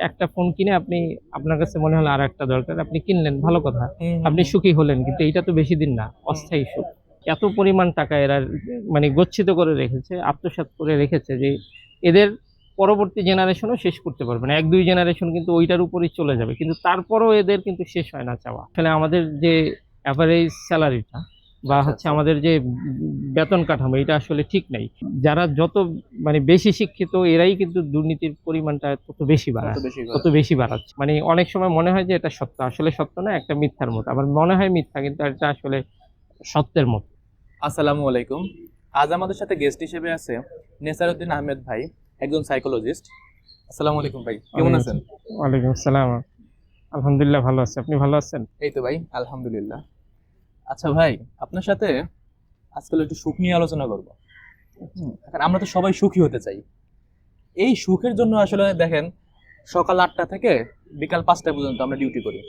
একটা ফোন কিনে আপনি আপনার কাছে মনে হলো আর একটা দরকার, আপনি কিনলেন, ভালো কথা, হুম, আপনি হুম, সুখী হলেন, কিন্তু এইটা তো বেশি দিন না, হুম, অস্থায়ী সুখ। এত পরিমাণ টাকা এরা মানে গচ্ছিত করে রেখেছে, আত্মসাৎ করে রেখেছে যে এদের পরবর্তী জেনারেশনও শেষ করতে পারবে না, 1-2 জেনারেশন কিন্তু ওইটার উপরেই চলে যাবে, কিন্তু তারপরও এদের কিন্তু শেষ হয় না চাওয়া। আসলে আমাদের যে অ্যাভারেজ স্যালারিটা বা আচ্ছা হচ্ছে আচ্ছা। আমাদের যে বেতন কাঠামো, এটা আসলে ঠিক নাই। যারা যত মানে বেশি শিক্ষিত এরাই কিন্তু দুর্নীতির পরিমাণটা তত বেশি তত বাড়ায়, বেশি তত করে। বেশি বাড়াচ্ছে। মানে অনেক সময় মনে হয় যে এটা সত্য, আসলে সত্য না, একটা মিথ্যার মতো, আবার মনে হয় মিথ্যা কিন্তু এটা আসলে সত্যের মতো। আসসালামু আলাইকুম। আজ আমাদের সাথে গেস্ট হিসেবে আছে নেসারউদ্দিন আহমেদ ভাই, একজন সাইকোলজিস্ট। আসসালামু আলাইকুম ভাই, কেমন ওয়ালাইকুম আছেন? ওয়ালাইকুম আসসালাম। আলহামদুলিল্লাহ ভালো আছি, আপনি ভালো আছেন? এই তো ভাই, আলহামদুলিল্লাহ। আচ্ছা ভাই, আপনার সাথে আজকাল একটু সুখ নিয়ে আলোচনা করব। এখন আমরা তো সবাই সুখী হতে চাই। এই সুখের জন্য আসলে দেখেন, সকাল 8টা থেকে বিকাল 5টা পর্যন্ত আমরা ডিউটি করি।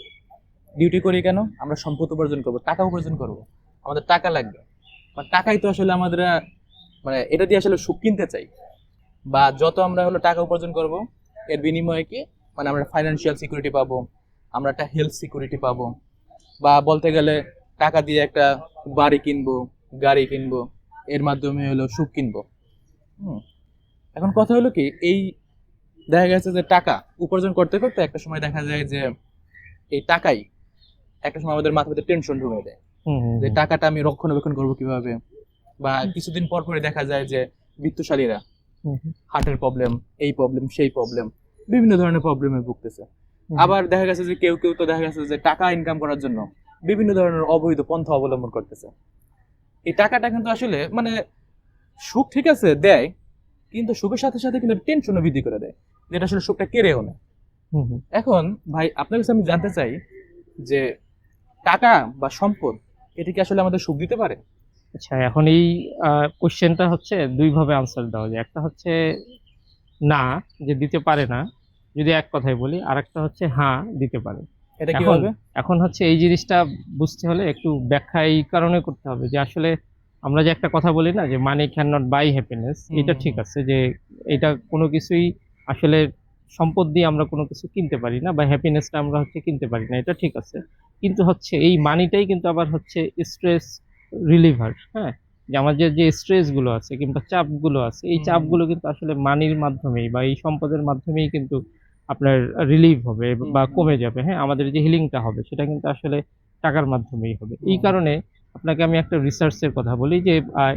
ডিউটি করি কেন? আমরা সম্পদ উপার্জন করব, টাকা উপার্জন করব। আমাদের টাকা লাগবে। টাকাই তো আসলে আমাদের মানে এটা দিয়ে আসলে সুখ কিনতে চাই। বা যত আমরা হলো টাকা উপার্জন করব, এর বিনিময়ে কি মানে আমরা ফাইন্যান্সিয়াল সিকিউরিটি পাবো, আমরা একটা হেলথ সিকিউরিটি পাবো, বা বলতে গেলে টাকা দিয়ে একটা বাড়ি কিনবো, গাড়ি কিনবো, এর মাধ্যমে হলো সুখ কিনবো। হুম। এখন কথা হলো কি, এই দেখা গেছে যে টাকা উপার্জন করতে করতে একটা সময় দেখা যায় যে এই টাকাই একটা সময় আমাদের মাথার মধ্যে টেনশন ঢুকে দেয়, হুম হুম যে হুম টাকাটা আমি রক্ষণাবেক্ষণ করবো কিভাবে। বা কিছুদিন পর পরে দেখা যায় যে বিত্তশালীরা হুম হুম হার্টের প্রবলেম, এই প্রবলেম, সেই প্রবলেম, বিভিন্ন ধরনের প্রবলেমে ভুগতেছে। হুম হুম। আবার দেখা গেছে যে কেউ কেউ তো দেখা গেছে যে টাকা ইনকাম করার জন্য বিভিন্ন ধরনের অবৈধ পন্থা অবলম্বন করতেছে। এই টাকাটা কিন্তু আসলে মানে সুখ ঠিক আছে দেয়, কিন্তু সুখের সাথে সাথে কিন্তু টেনশনও বৃদ্ধি করে দেয়, যেটা আসলে সুখটা কেড়েও নেয়। হুম হুম। এখন ভাই আপনার কাছে আমি জানতে চাই যে টাকা বা সম্পদ এটা কি আসলে আমাদের সুখ দিতে পারে? আচ্ছা, এখন এই কোশ্চেনটা হচ্ছে দুই ভাবে আনসার দেওয়া যায়। একটা হচ্ছে না, যে দিতে পারে না, যদি এক কথায় বলি, আর একটা হচ্ছে হ্যাঁ, দিতে পারে। এটা এখন কিভাবে? এখন হচ্ছে এই জিনিসটা বুঝতে হলে একটু ব্যাখ্যা এই কারণে করতে হবে যে আসলে আমরা যে একটা কথা বলি না যে money can not buy happiness, hmm এটা হুম ঠিক হুম আছে যে এটা কোনো কিছুই আসলে সম্পদ দিয়ে আমরা কোনো কিছু কিনতে পারি না, বা হ্যাপিনেসটা আমরা হচ্ছে কিনতে পারি না, এটা ঠিক আছে। কিন্তু হচ্ছে এই মানিটাই কিন্তু আবার হচ্ছে স্ট্রেস রিলিভার। হ্যাঁ, যে আমাদের যে স্ট্রেস গুলো আছে কিংবা চাপ গুলো আছে, এই হুম হুম চাপগুলো কিন্তু আসলে মানির মাধ্যমেই বা এই সম্পদের মাধ্যমেই কিন্তু আপনার রিলিভ হবে হুম বা হুম কমে যাবে। হ্যাঁ, আমাদের যে হিলিংটা হবে সেটা কিন্তু আসলে টাকার মাধ্যমেই হবে। এই হুম হুম কারণে আপনাকে আমি একটা রিসার্চের কথা বলি যে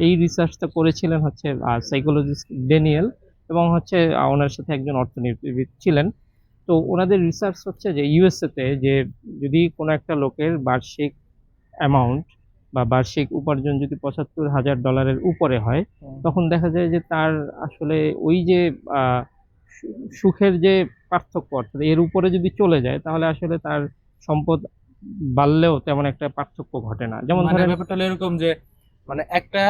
এই রিসার্চটা করেছিলেন হচ্ছে সাইকোলজিস্ট ড্যানিয়েল, এবং হচ্ছে ওনার সাথে একজন অর্থনীতিবিদ ছিলেন। তো ওনাদের রিসার্চ হচ্ছে যে ইউএসএ তে যে যদি কোনো একটা লোকের বার্ষিক অ্যামাউন্ট বা বার্ষিক উপার্জন যদি $75,000 উপরে হয়, হুম হুম। তখন দেখা যায় যে তার আসলে ওই যে আহ, সুখের যে পার্থক্য, অর্থাৎ এর উপরে যদি চলে যায় তাহলে আসলে তার সম্পদ বাড়লেও তেমন একটা পার্থক্য ঘটে না। যেমন মানে ধরেন, ব্যাপারটা হলো এরকম যে মানে একটা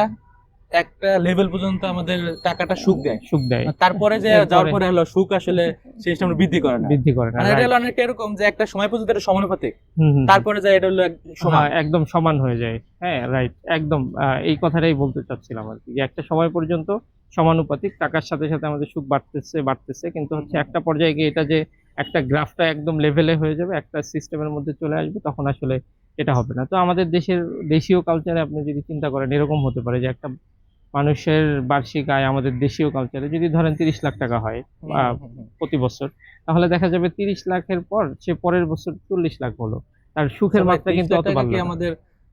একটা লেভেল পর্যন্ত আমাদের টাকাটা সুখ দেয়। সুখ দেয়, তারপরে যে যাওয়ার এরপরে পরে হলো সুখ আসলে সেই সময় বৃদ্ধি করে না। বৃদ্ধি করে না, মানে এটা রাইট। হলো অনেকটা এরকম যে একটা সময় পর্যন্ত এটা সমানুপাতিক, হুম হুম হুম। তারপরে যায় এটা হলো সমান। হ্যাঁ, একদম সমান হয়ে যায়। হ্যাঁ, রাইট, একদম এই কথাটাই বলতে চাচ্ছিলাম আর কি, যে একটা সময় পর্যন্ত সমানুপাতিক, টাকার সাথে সাথে আমাদের সুখ বাড়তেছে বাড়তেছে, কিন্তু হুম হচ্ছে হুম একটা পর্যায়ে গিয়ে এটা যে একটা গ্রাফটা একদম লেভেলে হয়ে যাবে, একটা সিস্টেমের মধ্যে চলে আসবে, তখন আসলে এটা হবে না। তো আমাদের দেশের দেশীয় কালচারে আপনি যদি চিন্তা করেন, এরকম হতে পারে যে একটা মানুষের বার্ষিক আয় আমাদের দেশীয় কালচারে যদি ধরেন 30 লাখ টাকা হয় হুম হুম হুম হুম। প্রতি বছর, তাহলে দেখা যাবে 30 লাখের পর সে পরের বছর 40 লাখ হলো, তার আচ্ছা সুখের ভাই, মাত্রা 30 কিন্তু লাখ অত টাকা কি বাড়লো না। আমাদের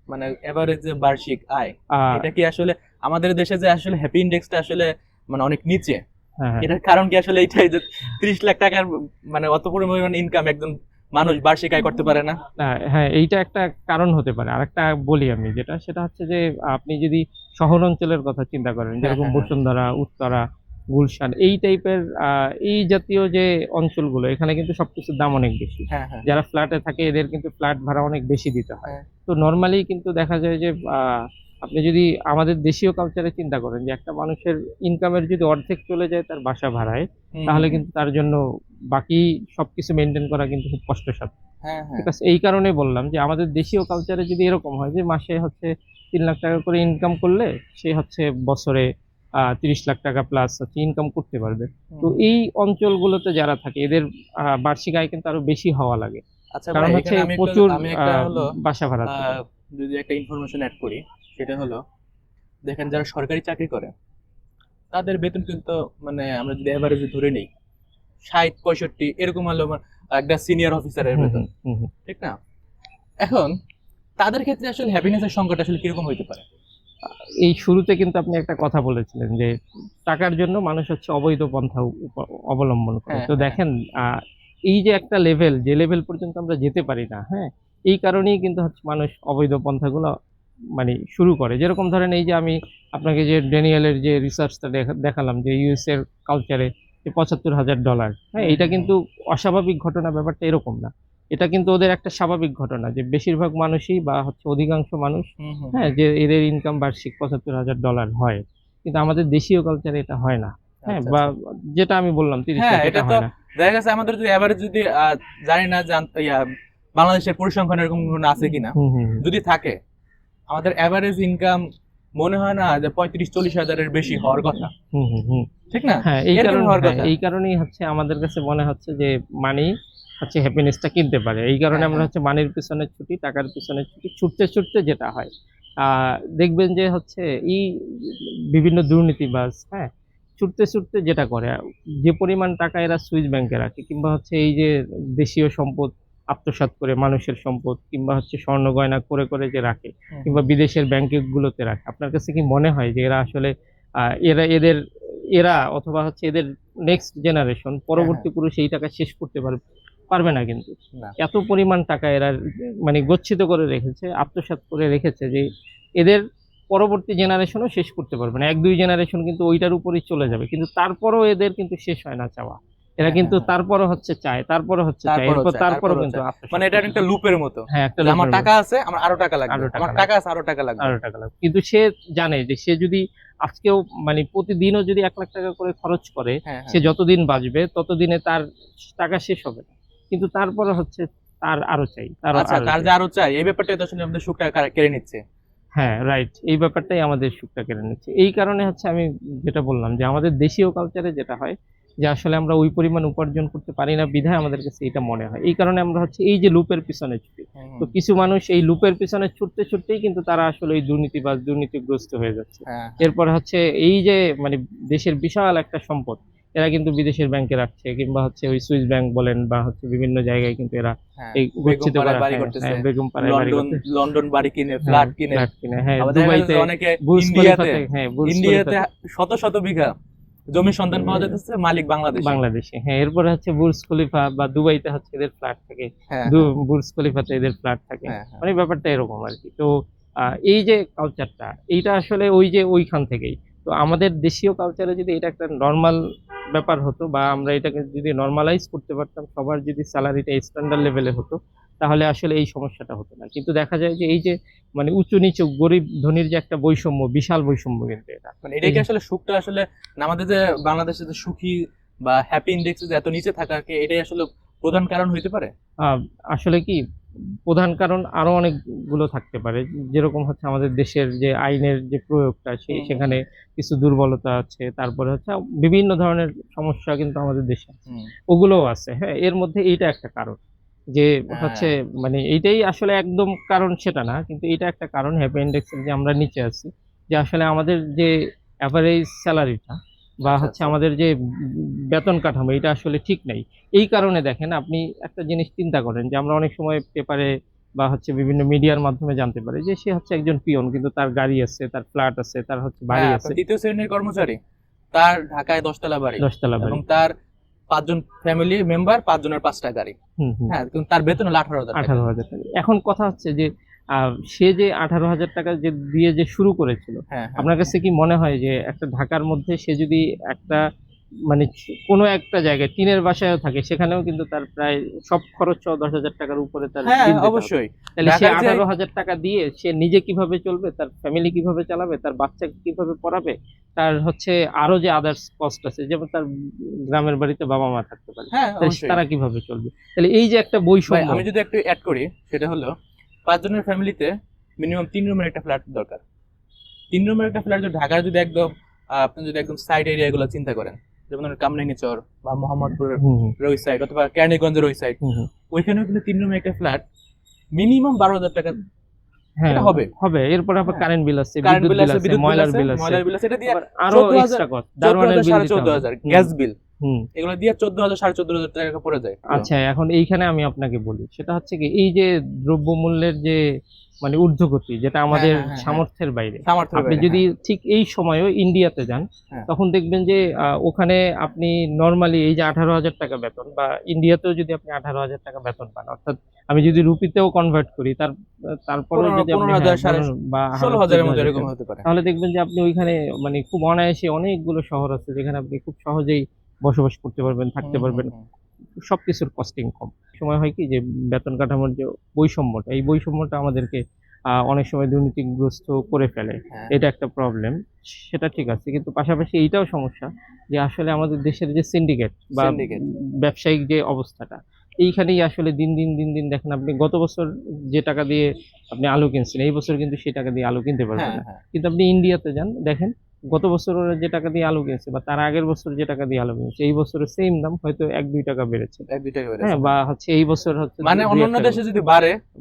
মানে এভারেজ যে বার্ষিক আয়, আহ এটা কি আসলে আমাদের দেশে যে আসলে হ্যাপি ইন্ডেক্সটা আসলে মানে অনেক নিচে, হ্যাঁ হ্যাঁ এটার কারণ কি আসলে এটাই যে 30 লাখ টাকার মানে অত পরিমাণ ইনকাম একজন মানুষ বার্ষিক আয় করতে পারে না? হ্যাঁ, এইটা একটা কারণ হতে পারে। আরেকটা বলি আমি, যেটা সেটা হচ্ছে যে আপনি যদি শহর অঞ্চলের কথা চিন্তা করেন, হ্যাঁ যেরকম হ্যাঁ হ্যাঁ বসুন্ধরা, উত্তরা, গুলশান, এই টাইপের এই জাতীয় যে অঞ্চলগুলো, এখানে কিন্তু সবকিছুর দাম অনেক বেশি। হ্যাঁ হ্যাঁ যারা ফ্ল্যাটে থাকে এদের কিন্তু ফ্ল্যাট ভাড়া অনেক বেশি দিতে হয়। হ্যাঁ। তো নর্মালি কিন্তু দেখা যায় যে আপনি যদি আমাদের দেশীয় কালচারে চিন্তা করেন যে একটা মানুষের ইনকামের যদি অর্ধেক চলে যায় তার বাসা ভাড়ায়, হুম হুম তাহলে হুম। কিন্তু তার জন্য বাকি সবকিছু মেনটেন করা কিন্তু খুব কষ্টসাধ্য। হ্যাঁ ঠিক হ্যাঁ। আছে, এই কারণেই বললাম যে আমাদের দেশীয় কালচারে যদি এরকম হয় যে মাসে হচ্ছে 3 লাখ টাকা করে ইনকাম করলে সে হচ্ছে বছরে 30 লাখ টাকা প্লাস হচ্ছে ইনকাম করতে পারবে। তো এই অঞ্চলগুলোতে যারা থাকে এদের বার্ষিক আয় কিন্তু আরো বেশি হওয়া লাগে, আচ্ছা কারণ ভাই, হচ্ছে এখানে প্রচুর আমি একটা হলো বাসা ভাড়া থাকে। যদি একটা ইনফরমেশন অ্যাড করি, সেটা হলো দেখেন যারা সরকারি চাকরি করে তাদের বেতন কিন্তু মানে আমরা যদি এভারেজে ধরে নিই 60-65 এরকম হলো আমার একটা সিনিয়র অফিসারের হুম বেতন, হুম হুম হুম। ঠিক না? এখন তাদের ক্ষেত্রে আসলে হ্যাপিনেসের সংকট আসলে কিরকম হইতে পারে? এই শুরুতে কিন্তু আপনি একটা কথা বলেছিলেন যে টাকার জন্য মানুষ হচ্ছে অবৈধ পন্থা অবলম্বন করে। হ্যাঁ, তো হ্যাঁ। দেখেন এই যে একটা লেভেল, যে লেভেল পর্যন্ত আমরা যেতে পারি না, হ্যাঁ? এই কারণেই কিন্তু হচ্ছে মানুষ অবৈধ পন্থাগুলো মানে শুরু করে। যেরকম ধরেন এই যে আমি আপনাকে যে ড্যানিয়েলের যে রিসার্চটা দেখালাম যে ইউএস এর কালচারে যে $৭৫,০০০, হ্যাঁ? হুম, এটা হুম, কিন্তু অস্বাভাবিক ঘটনা, ব্যাপারটা এরকম না। এটা কিন্তু ওদের একটা স্বাভাবিক ঘটনা যে বেশিরভাগ মানুষই বা হচ্ছে অধিকাংশ মানুষ, হুম, হুম, হ্যাঁ, হুম। যে এদের ইনকাম বার্ষিক $৭৫,০০০ হয়। কিন্তু আমাদের দেশীয় কালচারে এটা হয় না। হ্যাঁ? আচ্ছা, বা আচ্ছা। যেটা আমি বললাম ৩০ হ্যাঁ, লাখ এটা এটা তো হয় না। দেখা গেছে আমাদের যদি এভারেজ যদি জানি না যে বাংলাদেশের পরিসংখ্যান এরকম কোনো আছে কিনা। হুম, হুম, হুম। যদি থাকে আমাদের এভারেজ ইনকাম মনে হয় না যে 35-40 হাজারের বেশি হওয়ার কথা, হুম, হুম, হুম। ঠিক না? হ্যাঁ, এরকম হওয়ার কথা। এই কারণেই হচ্ছে আমাদের কাছে মনে হচ্ছে যে মানি হচ্ছে হ্যাপিনেসটা কিনতে পারে। এই কারণে হ্যাঁ, আমরা হ্যাঁ। হচ্ছে মানির পিছনে ছুটি, টাকার পিছনে ছুটি। ছুটতে, ছুটতে যেটা হয় আ দেখবেন যে হচ্ছে এই বিভিন্ন দুর্নীতিবাজ, হ্যাঁ? ছুটতে, ছুটতে যেটা করে যে পরিমাণ টাকা এরা সুইস ব্যাংকে রাখে কিংবা হচ্ছে এই যে দেশীয় সম্পদ আত্মসাৎ করে মানুষের সম্পদ কিংবা হচ্ছে স্বর্ণ গয়না করে, করে যে রাখে হুম, কিংবা হুম। বিদেশের ব্যাংকগুলোতে রাখে। আপনার কাছে কি মনে হয় যে এরা আসলে আ এরা এদের এরা অথবা হচ্ছে এদের নেক্সট জেনারেশন হ্যাঁ, হ্যাঁ। পরবর্তী পুরুষ এই টাকা শেষ করতে পারবে না কিন্তু। না। এত পরিমাণ টাকা এরা মানে গচ্ছিত করে রেখেছে, আত্মসাৎ করে রেখেছে যে এদের পরবর্তী জেনারেশনও শেষ করতে পারবে না। ১-২ জেনারেশন কিন্তু ওইটার উপরেই চলে যাবে। কিন্তু তারপরেও এদের কিন্তু শেষ হয় না চাওয়া। এরা হ্যাঁ, হ্যাঁ, কিন্তু হ্যাঁ। তারপরও হচ্ছে চায়, তারপরও হচ্ছে চায়। তারপরও এরপর চায়, তারপরও তারপরও কিন্তু চায়। আত্মসাৎ মানে এটা করতে একটা লুপের মতো। হ্যাঁ, একটা যে আমার লোভের টাকা মতো। আছে, আমার আরো টাকা লাগবে। আরো টাকা আমার টাকা লাগবে, আছে, আরো টাকা লাগবে। আরো টাকা লাগবে। কিন্তু সে জানে যে সে যদি আজকেও মানে প্রতিদিনও যদি ৳১,০০,০০০ করে খরচ করে, হ্যাঁ, সে হ্যাঁ। যতদিন বাঁচবে ততদিনে তার টাকা শেষ হবে না। কিন্তু তারপরে হচ্ছে তার আরো চাই, আচ্ছা, আরো তার চাই। যে আরো চাই এই ব্যাপারটাই তো আসলে আমাদের সুখটা কেড়ে নিচ্ছে। হ্যাঁ, রাইট। এই ব্যাপারটাই আমাদের সুখটা কেড়ে নিচ্ছে। এই কারণে হচ্ছে আমি যেটা বললাম যে আমাদের দেশীয় কালচারে যেটা হয় যে আসলে আমরা ওই পরিমাণ উপার্জন করতে পারি না বিধায় আমাদের কাছে এটা মনে হয়। এই কারণে আমরা হচ্ছে এই যে লুপের পিছনে ছুটি। হুম, তো হুম। কিছু মানুষ এই লুপের পিছনে ছুটতে, ছুটতেই কিন্তু তারা আসলে এই দুর্নীতিবাজ, দুর্নীতিগ্রস্ত হয়ে যাচ্ছে। হ্যাঁ, হ্যাঁ, এরপরে হচ্ছে এই যে মানে দেশের বিশাল একটা সম্পদ এরা কিন্তু বিদেশের ব্যাংকে রাখছে কিংবা হচ্ছে ওই সুইস ব্যাংক বলেন বা হচ্ছে বিভিন্ন জায়গায় কিন্তু এরা হ্যাঁ। এই গচ্ছিত বেগমপাড়ায় করা বাড়ি হ্যাঁ, করতেছে। হ্যাঁ, বেগমপাড়ায় বাড়ি লন্ডন করতে লন্ডন বাড়ি কিনে, হ্যাঁ, ফ্ল্যাট কিনে। ফ্ল্যাট কিনে, হ্যাঁ, আবার দেখা গেছে দুবাইতে যে অনেকে বুর্জ ইন্ডিয়াতে খলিফাতে হ্যাঁ, বুর্জ ইন্ডিয়াতে খলিফাতে শত, শত বিঘা জমির সন্ধান পাওয়া যাইতেছে, মালিক বাংলাদেশী। বাংলাদেশে। হ্যাঁ, এরপরে হচ্ছে বুর্জ খলিফা বা দুবাইতে হচ্ছে এদের ফ্ল্যাট থাকে। হ্যাঁ, হ্যাঁ, বুর্জ খলিফাতে এদের ফ্ল্যাট থাকে। হ্যাঁ, হ্যাঁ। মানে ব্যাপারটা এরকম আরকি। তো এই যে কালচারটা, এইটা আসলে ওই যে ওইখান থেকেই। তো আমাদের দেশীয় কালচারে যদি এটা একটা নরমাল ব্যাপার হতো বা আমরা এটাকে যদি নরমালাইজ করতে পারতাম, সবার যদি সেলারিটা স্ট্যান্ডার্ড লেভেলে হতো, তাহলে আসলে এই সমস্যাটা হতো না। কিন্তু দেখা যায় যে এই যে মানে উঁচু-নিচু, গরিব-ধনীর যে একটা বৈষম্য, বিশাল বৈষম্য কিন্তু এটা। মানে এই এটাই কি যে আসলে সুখটা আসলে আমাদের যে বাংলাদেশে যে সুখী বা হ্যাপি ইনডেক্স যে এত নিচে থাকাকে এটাই আসলে প্রধান কারণ হইতে পারে? আ আসলে কি প্রধান কারণ আরো অনেকগুলো থাকতে পারে। যেরকম হচ্ছে আমাদের দেশের যে আইনের যে প্রয়োগটা হুম, হুম, সেখানে হুম। কিছু দুর্বলতা আছে। তারপরে হচ্ছে বিভিন্ন ধরনের সমস্যা কিন্তু আমাদের দেশে আছে। হুম। ওগুলোও আছে, হ্যাঁ? এর মধ্যে এইটা একটা কারণ। যে হচ্ছে হ্যাঁ। মানে এইটাই আসলে একদম কারণ সেটা না। কিন্তু এটা একটা কারণ হ্যাপি ইনডেক্স এর যে আমরা নিচে আছি। যে আসলে আমাদের যে এভারেজ সেলারিটা বা আচ্ছা, হচ্ছে আচ্ছা। আমাদের যে বেতন কাঠামো এটা আসলে ঠিক নাই। এই কারণে দেখেন আপনি একটা জিনিস চিন্তা করেন যে আমরা অনেক সময় পেপারে বা হচ্ছে বিভিন্ন মিডিয়ার মাধ্যমে জানতে পারি যে সে হচ্ছে একজন পিয়ন কিন্তু তার গাড়ি আছে, তার ফ্ল্যাট আছে, তার হচ্ছে বাড়ি হ্যাঁ, আছে আপনার ৩য় শ্রেণীর কর্মচারী। তার ঢাকায় ১০ তলা বাড়ি ১০ তলা এবং বাড়ি। তার ৫ জন ফ্যামিলি মেম্বার, ৫ জনের ৫ টা গাড়ি। হুম, হুম। হ্যাঁ, কিন্তু তার বেতন হলো ৳১৮,০০০। ১৮,০০০ টাকা। এখন কথা হচ্ছে যে আ সে যে ৳১৮,০০০ যে দিয়ে যে শুরু করেছিল, হ্যাঁ, হ্যাঁ, আপনার হ্যাঁ। কাছে কি মনে হয় যে একটা ঢাকার মধ্যে সে যদি একটা মানে কোনো একটা জায়গায় টিনের বাসায়ও থাকে সেখানেও কিন্তু তার প্রায় সব খরচ সহ ৳১০,০০০ র উপরে তার হ্যাঁ, বিল দিতে হবে। অবশ্যই। তাহলে সে ঢাকার যে ৳১৮,০০০ দিয়ে সে নিজে কিভাবে চলবে, তার ফ্যামিলি কিভাবে চালাবে, তার বাচ্চাকে কিভাবে পড়াবে, তার হচ্ছে আরো যে আদার্স কস্ট আছে যেমন তার গ্রামের বাড়িতে বাবা-মা থাকতে পারে। হ্যাঁ, তাহলে অবশ্যই। তারা কিভাবে চলবে? তাহলে এই যে একটা ভাই বৈষম্য আমি যদি একটু এড করি সেটা হলো ৫ জনের ফ্যামিলিতে মিনিমাম ৩ রুমের একটা ফ্ল্যাট দরকার। ৩ রুমের একটা ফ্ল্যাট যদি ঢাকার যদি একদম আপনি যদি একদম সাইড এরিয়া গুলো চিন্তা করেন, যেমন কামরাঙ্গীচর বা মোহাম্মদপুরের হুম হুম ওই সাইড অথবা কেরানীগঞ্জের ওই সাইড, হুম হুম। ওইখানেও কিন্তু 3 রুমে একটা ফ্ল্যাট মিনিমাম 12,000 টাকা হ্যাঁ এটা হবে। হবে। এরপর আবার হ্যাঁ। কারেন্ট বিল আছে, কারেন্ট বিদ্যুৎ বিল বিল আছে, আছে, বিদ্যুৎ বিল ময়লার আছে, বিল আছে, ময়লার বিল আছে, এটা দিয়ে আবার আরো 14,000 এক্সট্রা কস্ট, দারোয়ানের 14,000 বিল দিতে হবে। 14,500 হুম, গ্যাস বিল, হুম। এগুলো দিয়ে 14,000 14,500 টাকা পড়ে যায়। আচ্ছা, এখন এইখানে আমি আপনাকে বলি, সেটা হচ্ছে কি, এই যে দ্রব্যমূল্যের যে মানে ঊর্ধ্বগতি, যেটা হ্যাঁ আমাদের হ্যাঁ হ্যাঁ হ্যাঁ, সামর্থ্যের বাইরে। সামর্থ্যের আপনি বাইরে, যদি হ্যাঁ ঠিক এই সময়েও ইন্ডিয়াতে যান, হ্যাঁ। তখন দেখবেন যে ওখানে আপনি নরমালি এই যে 18,000 টাকা বেতন, বা ইন্ডিয়াতেও যদি আপনি 18,000 টাকা বেতন পান, অর্থাৎ আমি যদি রুপিতেও কনভার্ট করি, তারপরেও যদি আপনি 15,000 সাড়ে 16,000 এর মধ্যে 14,000 এরকম হতে পারে। তাহলে দেখবেন যে আপনি ওইখানে মানে খুব অনায়াসে অনেকগুলো শহর আছে যেখানে আপনি খুব সহজেই বসবাস করতে পারবেন, থাকতে হুম, পারবেন। হুম, হুম। সবকিছুর কস্টিং কম। সময় হয় কি যে বেতন কাঠামোর যে বৈষম্যটা, এই বৈষম্যটা আমাদেরকে অনেক সময় দুর্নীতিগ্রস্ত করে ফেলে। হ্যাঁ, এটা একটা প্রবলেম। সেটা ঠিক আছে। কিন্তু পাশাপাশি এইটাও সমস্যা যে আসলে আমাদের দেশের যে সিন্ডিকেট বা সিন্ডিকেট। ব্যবসায়িক যে অবস্থাটা, এইখানেই আসলে দিন দিন দেখেন, আপনি গত বছর যে টাকা দিয়ে আপনি আলু কিনছেন, এই বছর কিন্তু সেই টাকা দিয়ে আলু কিনতে পারবেন হ্যাঁ, না। হ্যাঁ। কিন্তু আপনি ইন্ডিয়াতে যান, দেখেন গত বছর ওরা যে টাকা দিয়ে আলু কিনছে বা তার আগের বছর যে টাকা দিয়ে আলু কিনছে, এই বছরের সেম দাম হয়তো ১-২ টাকা বেড়েছে। ১-২ টাকা বেড়েছে, হ্যাঁ, বা হ্যাঁ। হচ্ছে এই বছর হচ্ছে মানে ২-১ অন্যান্য দেশে যদি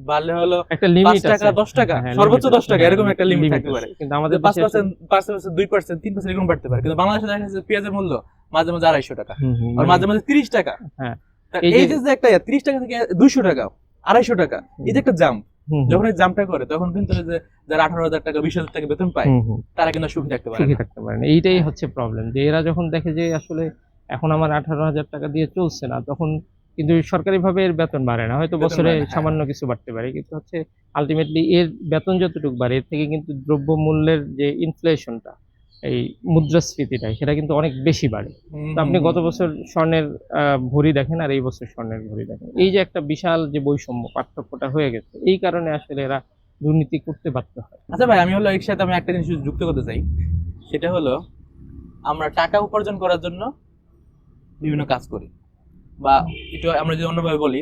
বাড়লে হলো একটা ৫ লিমিট টাকা, আছে। ১০ টাকা, হ্যাঁ, সর্বোচ্চ লিমিট ১০ আছে। টাকা, হ্যাঁ, এরকম একটা লিমিট লিমিট থাকতে পারে। আছে। কিন্তু আমাদের দেশে ৫%, ৫%, ২%, ৩% এরকম বাড়তে পারে। কিন্তু বাংলাদেশে দেখা যাচ্ছে পেঁয়াজের মূল্য মাঝে মাঝে ২৫০ টাকা, হুম, হুম, আর মানে মাঝে মাঝে ৩০ টাকা। হ্যাঁ, তা এই এই যে যে একটা ৩০ টাকা থেকে ২০০ টাকা, ২৫০ টাকা, এই যে একটা জাম্প, হুম, হুম, যখন এই জাম্পটা করে তখন কিন্তু এই যে যারা ১৮,০০০ টাকা ২০,০০০ টাকা বেতন পায়, হুম, হুম, তারা কিন্তু সুখী থাকতে পারে সুখী না। থাকতে পারে না। এইটাই হ্যাঁ, হচ্ছে প্রবলেম, যে এরা যখন দেখে যে আসলে এখন আমার 18,000 টাকা দিয়ে চলছে না, তখন কিন্তু সরকারিভাবে এর বেতন বাড়ে না। হয়তো বেতন বছরে বাড়ে না। হ্যাঁ, সামান্য হ্যাঁ। কিছু বাড়তে পারে। কিন্তু হচ্ছে আল্টিমেটলি এর বেতন যতটুকু বাড়ে, এর থেকে কিন্তু দ্রব্যমূল্যের যে ইনফ্লেশনটা, এই মুদ্রাস্ফীতিটা, সেটা কিন্তু অনেক বেশি বাড়ে। হুম, তো হুম, আপনি হুম, গত বছর স্বর্ণের ভরি দেখেন আর এই বছর স্বর্ণের ভরি দেখেন। এই হ্যাঁ। যে একটা বিশাল যে বৈষম্য, পার্থক্যটা হয়ে গেছে, এই কারণে আসলে এরা দুর্নীতি করতে বাধ্য হয়। আচ্ছা ভাই, আমি হলো এর সাথে আমি একটা জিনিস যুক্ত করতে চাই। সেটা হলো আমরা টাকা উপার্জন করার জন্য বিভিন্ন কাজ করি, বা একটু আমরা যদি অন্যভাবে বলি